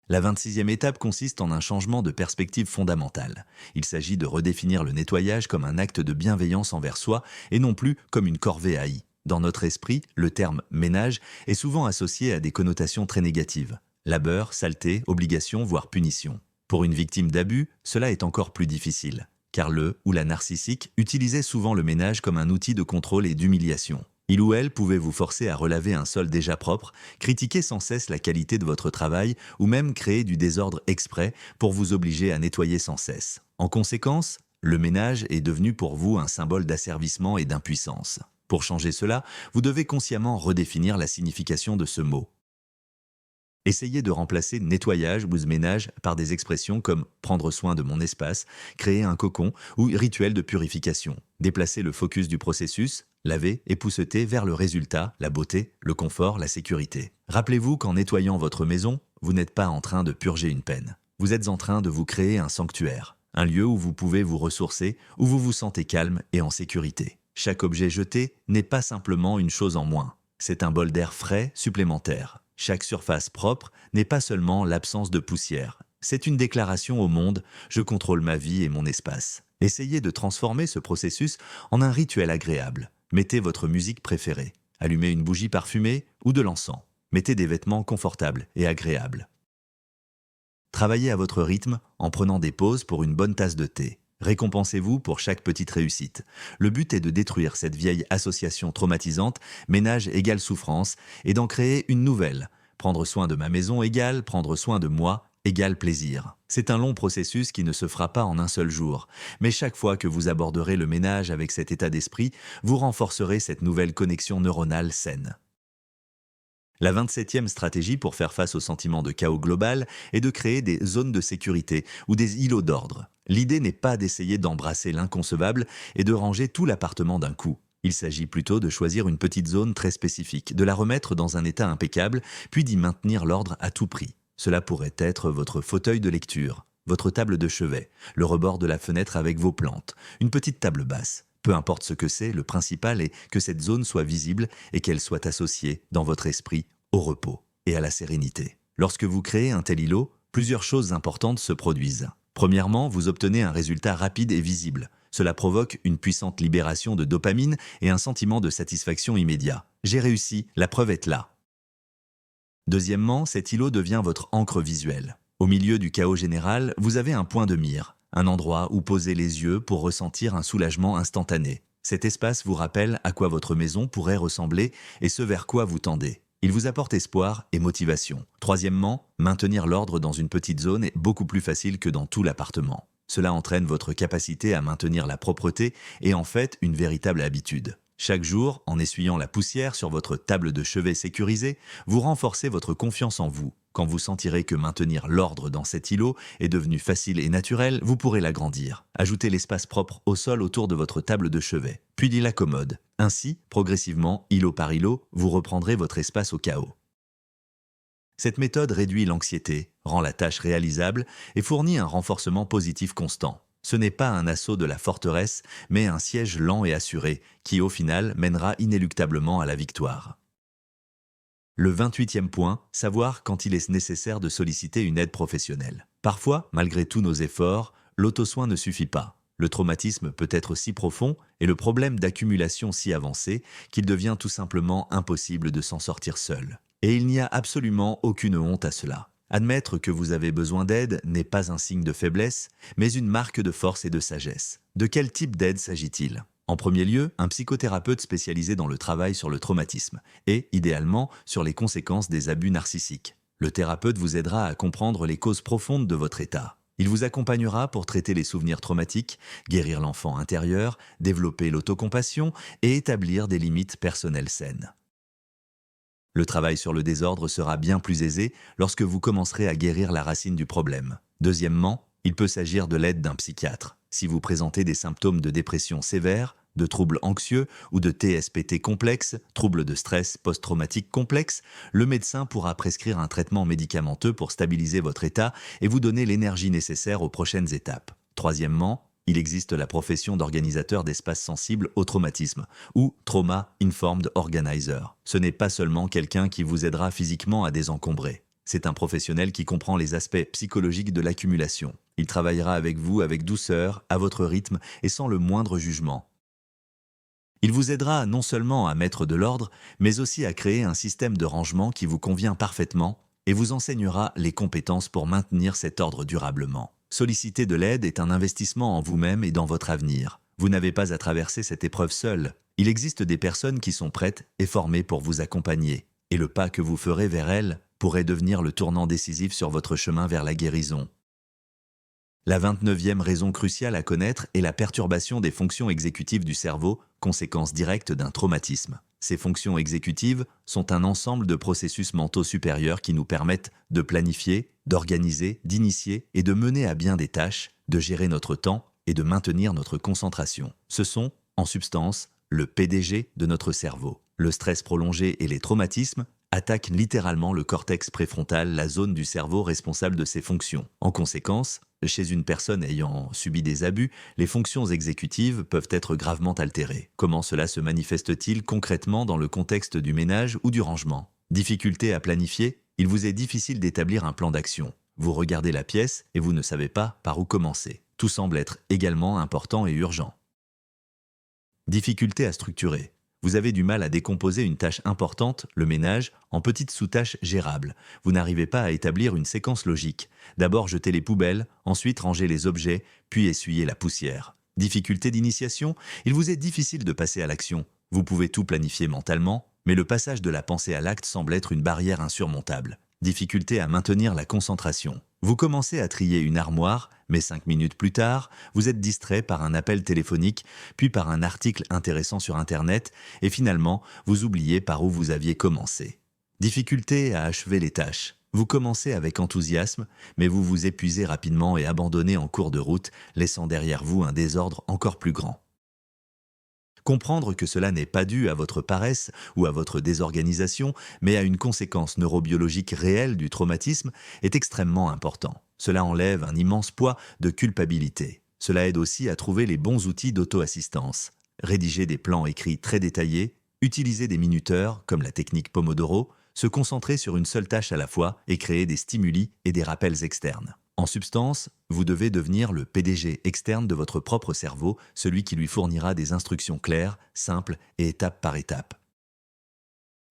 La 26e étape consiste en un changement de perspective fondamentale. Il s'agit de redéfinir le nettoyage comme un acte de bienveillance envers soi et non plus comme une corvée haïe. Dans notre esprit, le terme « ménage » est souvent associé à des connotations très négatives. Labeur, saleté, obligation, voire punition. Pour une victime d'abus, cela est encore plus difficile, car le ou la narcissique utilisait souvent le ménage comme un outil de contrôle et d'humiliation. Il ou elle pouvait vous forcer à relaver un sol déjà propre, critiquer sans cesse la qualité de votre travail ou même créer du désordre exprès pour vous obliger à nettoyer sans cesse. En conséquence, le ménage est devenu pour vous un symbole d'asservissement et d'impuissance. Pour changer cela, vous devez consciemment redéfinir la signification de ce mot. Essayez de remplacer nettoyage ou ménage par des expressions comme prendre soin de mon espace, créer un cocon ou rituel de purification. Déplacez le focus du processus, laver, épousseter vers le résultat, la beauté, le confort, la sécurité. Rappelez-vous qu'en nettoyant votre maison, vous n'êtes pas en train de purger une peine. Vous êtes en train de vous créer un sanctuaire, un lieu où vous pouvez vous ressourcer, où vous vous sentez calme et en sécurité. Chaque objet jeté n'est pas simplement une chose en moins, c'est un bol d'air frais supplémentaire. Chaque surface propre n'est pas seulement l'absence de poussière, c'est une déclaration au monde « je contrôle ma vie et mon espace ». Essayez de transformer ce processus en un rituel agréable. Mettez votre musique préférée, allumez une bougie parfumée ou de l'encens. Mettez des vêtements confortables et agréables. Travaillez à votre rythme en prenant des pauses pour une bonne tasse de thé. Récompensez-vous pour chaque petite réussite. Le but est de détruire cette vieille association traumatisante, ménage égale souffrance, et d'en créer une nouvelle. Prendre soin de ma maison égale prendre soin de moi égale plaisir. C'est un long processus qui ne se fera pas en un seul jour, mais chaque fois que vous aborderez le ménage avec cet état d'esprit, vous renforcerez cette nouvelle connexion neuronale saine. La 27e stratégie pour faire face au sentiment de chaos global est de créer des zones de sécurité ou des îlots d'ordre. L'idée n'est pas d'essayer d'embrasser l'inconcevable et de ranger tout l'appartement d'un coup. Il s'agit plutôt de choisir une petite zone très spécifique, de la remettre dans un état impeccable, puis d'y maintenir l'ordre à tout prix. Cela pourrait être votre fauteuil de lecture, votre table de chevet, le rebord de la fenêtre avec vos plantes, une petite table basse. Peu importe ce que c'est, le principal est que cette zone soit visible et qu'elle soit associée, dans votre esprit, au repos et à la sérénité. Lorsque vous créez un tel îlot, plusieurs choses importantes se produisent. Premièrement, vous obtenez un résultat rapide et visible. Cela provoque une puissante libération de dopamine et un sentiment de satisfaction immédiat. J'ai réussi, la preuve est là. Deuxièmement, cet îlot devient votre encre visuelle. Au milieu du chaos général, vous avez un point de mire, un endroit où poser les yeux pour ressentir un soulagement instantané. Cet espace vous rappelle à quoi votre maison pourrait ressembler et ce vers quoi vous tendez. Il vous apporte espoir et motivation. Troisièmement, maintenir l'ordre dans une petite zone est beaucoup plus facile que dans tout l'appartement. Cela entraîne votre capacité à maintenir la propreté et en fait une véritable habitude. Chaque jour, en essuyant la poussière sur votre table de chevet sécurisée, vous renforcez votre confiance en vous. Quand vous sentirez que maintenir l'ordre dans cet îlot est devenu facile et naturel, vous pourrez l'agrandir. Ajoutez l'espace propre au sol autour de votre table de chevet, puis la commode. Ainsi, progressivement, îlot par îlot, vous reprendrez votre espace au chaos. Cette méthode réduit l'anxiété, rend la tâche réalisable et fournit un renforcement positif constant. Ce n'est pas un assaut de la forteresse, mais un siège lent et assuré qui, au final, mènera inéluctablement à la victoire. Le 28e point, savoir quand il est nécessaire de solliciter une aide professionnelle. Parfois, malgré tous nos efforts, l'auto-soin ne suffit pas. Le traumatisme peut être si profond et le problème d'accumulation si avancé qu'il devient tout simplement impossible de s'en sortir seul. Et il n'y a absolument aucune honte à cela. Admettre que vous avez besoin d'aide n'est pas un signe de faiblesse, mais une marque de force et de sagesse. De quel type d'aide s'agit-il ? En premier lieu, un psychothérapeute spécialisé dans le travail sur le traumatisme et, idéalement, sur les conséquences des abus narcissiques. Le thérapeute vous aidera à comprendre les causes profondes de votre état. Il vous accompagnera pour traiter les souvenirs traumatiques, guérir l'enfant intérieur, développer l'autocompassion et établir des limites personnelles saines. Le travail sur le désordre sera bien plus aisé lorsque vous commencerez à guérir la racine du problème. Deuxièmement, il peut s'agir de l'aide d'un psychiatre. Si vous présentez des symptômes de dépression sévère, de troubles anxieux ou de TSPT complexe, troubles de stress post-traumatique complexe, le médecin pourra prescrire un traitement médicamenteux pour stabiliser votre état et vous donner l'énergie nécessaire aux prochaines étapes. Troisièmement, il existe la profession d'organisateur d'espaces sensibles au traumatisme, ou Trauma Informed Organizer. Ce n'est pas seulement quelqu'un qui vous aidera physiquement à désencombrer. C'est un professionnel qui comprend les aspects psychologiques de l'accumulation. Il travaillera avec vous avec douceur, à votre rythme et sans le moindre jugement. Il vous aidera non seulement à mettre de l'ordre, mais aussi à créer un système de rangement qui vous convient parfaitement et vous enseignera les compétences pour maintenir cet ordre durablement. Solliciter de l'aide est un investissement en vous-même et dans votre avenir. Vous n'avez pas à traverser cette épreuve seul. Il existe des personnes qui sont prêtes et formées pour vous accompagner. Et le pas que vous ferez vers elles pourrait devenir le tournant décisif sur votre chemin vers la guérison. La 29e raison cruciale à connaître est la perturbation des fonctions exécutives du cerveau, conséquence directe d'un traumatisme. Ces fonctions exécutives sont un ensemble de processus mentaux supérieurs qui nous permettent de planifier, d'organiser, d'initier et de mener à bien des tâches, de gérer notre temps et de maintenir notre concentration. Ce sont, en substance, le PDG de notre cerveau. Le stress prolongé et les traumatismes attaquent littéralement le cortex préfrontal, la zone du cerveau responsable de ces fonctions. En conséquence, chez une personne ayant subi des abus, les fonctions exécutives peuvent être gravement altérées. Comment cela se manifeste-t-il concrètement dans le contexte du ménage ou du rangement ? Difficulté à planifier ? Il vous est difficile d'établir un plan d'action. Vous regardez la pièce et vous ne savez pas par où commencer. Tout semble être également important et urgent. Difficulté à structurer. Vous avez du mal à décomposer une tâche importante, le ménage, en petites sous-tâches gérables. Vous n'arrivez pas à établir une séquence logique. D'abord jeter les poubelles, ensuite ranger les objets, puis essuyer la poussière. Difficulté d'initiation, il vous est difficile de passer à l'action. Vous pouvez tout planifier mentalement, mais le passage de la pensée à l'acte semble être une barrière insurmontable. Difficulté à maintenir la concentration. Vous commencez à trier une armoire, mais 5 minutes plus tard, vous êtes distrait par un appel téléphonique, puis par un article intéressant sur Internet, et finalement, vous oubliez par où vous aviez commencé. Difficulté à achever les tâches. Vous commencez avec enthousiasme, mais vous vous épuisez rapidement et abandonnez en cours de route, laissant derrière vous un désordre encore plus grand. Comprendre que cela n'est pas dû à votre paresse ou à votre désorganisation, mais à une conséquence neurobiologique réelle du traumatisme est extrêmement important. Cela enlève un immense poids de culpabilité. Cela aide aussi à trouver les bons outils d'auto-assistance. Rédiger des plans écrits très détaillés, utiliser des minuteurs comme la technique Pomodoro, se concentrer sur une seule tâche à la fois et créer des stimuli et des rappels externes. En substance, vous devez devenir le PDG externe de votre propre cerveau, celui qui lui fournira des instructions claires, simples et étape par étape.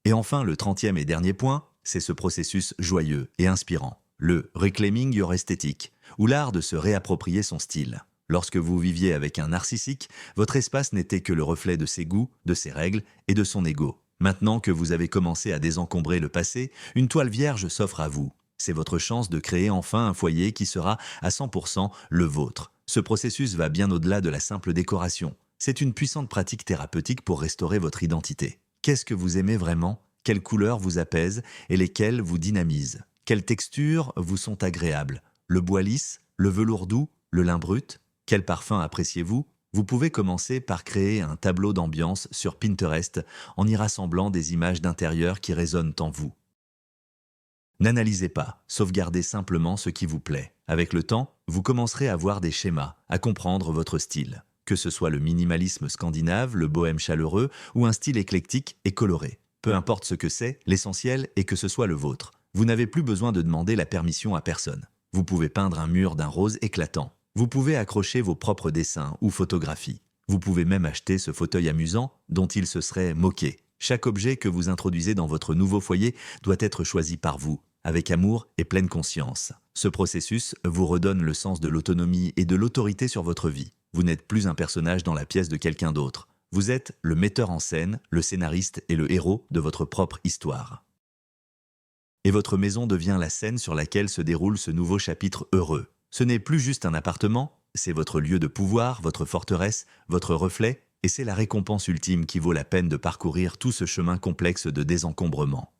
Et enfin, le 30e et dernier point, c'est ce processus joyeux et inspirant, le Reclaiming Your Aesthetic, ou l'art de se réapproprier son style. Lorsque vous viviez avec un narcissique, votre espace n'était que le reflet de ses goûts, de ses règles et de son ego. Maintenant que vous avez commencé à désencombrer le passé, une toile vierge s'offre à vous. C'est votre chance de créer enfin un foyer qui sera à 100% le vôtre. Ce processus va bien au-delà de la simple décoration. C'est une puissante pratique thérapeutique pour restaurer votre identité. Qu'est-ce que vous aimez vraiment ? Quelles couleurs vous apaisent et lesquelles vous dynamisent ? Quelles textures vous sont agréables? Le bois lisse? Le velours doux? Le lin brut? Quel parfum appréciez-vous? Vous pouvez commencer par créer un tableau d'ambiance sur Pinterest en y rassemblant des images d'intérieur qui résonnent en vous. N'analysez pas, sauvegardez simplement ce qui vous plaît. Avec le temps, vous commencerez à voir des schémas, à comprendre votre style. Que ce soit le minimalisme scandinave, le bohème chaleureux ou un style éclectique et coloré. Peu importe ce que c'est, l'essentiel est que ce soit le vôtre. Vous n'avez plus besoin de demander la permission à personne. Vous pouvez peindre un mur d'un rose éclatant. Vous pouvez accrocher vos propres dessins ou photographies. Vous pouvez même acheter ce fauteuil amusant dont il se serait moqué. Chaque objet que vous introduisez dans votre nouveau foyer doit être choisi par vous, avec amour et pleine conscience. Ce processus vous redonne le sens de l'autonomie et de l'autorité sur votre vie. Vous n'êtes plus un personnage dans la pièce de quelqu'un d'autre. Vous êtes le metteur en scène, le scénariste et le héros de votre propre histoire. Et votre maison devient la scène sur laquelle se déroule ce nouveau chapitre heureux. Ce n'est plus juste un appartement, c'est votre lieu de pouvoir, votre forteresse, votre reflet, et c'est la récompense ultime qui vaut la peine de parcourir tout ce chemin complexe de désencombrement.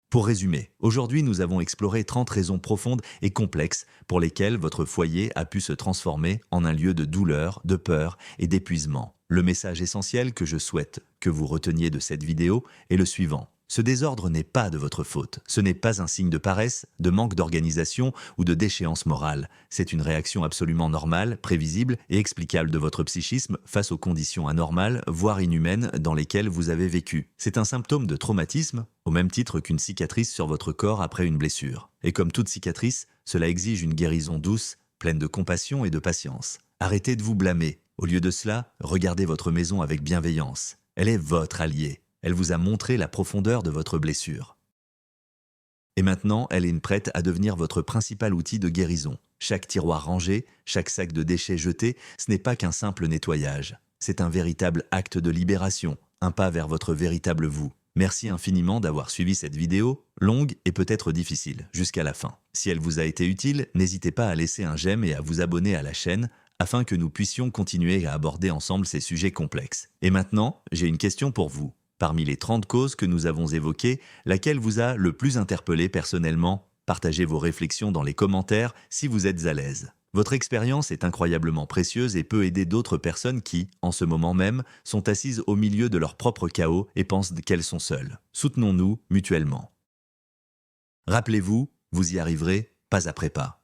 Pour résumer, aujourd'hui nous avons exploré 30 raisons profondes et complexes pour lesquelles votre foyer a pu se transformer en un lieu de douleur, de peur et d'épuisement. Le message essentiel que je souhaite que vous reteniez de cette vidéo est le suivant. Ce désordre n'est pas de votre faute. Ce n'est pas un signe de paresse, de manque d'organisation ou de déchéance morale. C'est une réaction absolument normale, prévisible et explicable de votre psychisme face aux conditions anormales, voire inhumaines, dans lesquelles vous avez vécu. C'est un symptôme de traumatisme, au même titre qu'une cicatrice sur votre corps après une blessure. Et comme toute cicatrice, cela exige une guérison douce, pleine de compassion et de patience. Arrêtez de vous blâmer. Au lieu de cela, regardez votre maison avec bienveillance. Elle est votre alliée. Elle vous a montré la profondeur de votre blessure. Et maintenant, elle est prête à devenir votre principal outil de guérison. Chaque tiroir rangé, chaque sac de déchets jeté, ce n'est pas qu'un simple nettoyage. C'est un véritable acte de libération, un pas vers votre véritable vous. Merci infiniment d'avoir suivi cette vidéo, longue et peut-être difficile, jusqu'à la fin. Si elle vous a été utile, n'hésitez pas à laisser un j'aime et à vous abonner à la chaîne, afin que nous puissions continuer à aborder ensemble ces sujets complexes. Et maintenant, j'ai une question pour vous. Parmi les 30 causes que nous avons évoquées, laquelle vous a le plus interpellé personnellement? Partagez vos réflexions dans les commentaires si vous êtes à l'aise. Votre expérience est incroyablement précieuse et peut aider d'autres personnes qui, en ce moment même, sont assises au milieu de leur propre chaos et pensent qu'elles sont seules. Soutenons-nous mutuellement. Rappelez-vous, vous y arriverez pas après pas.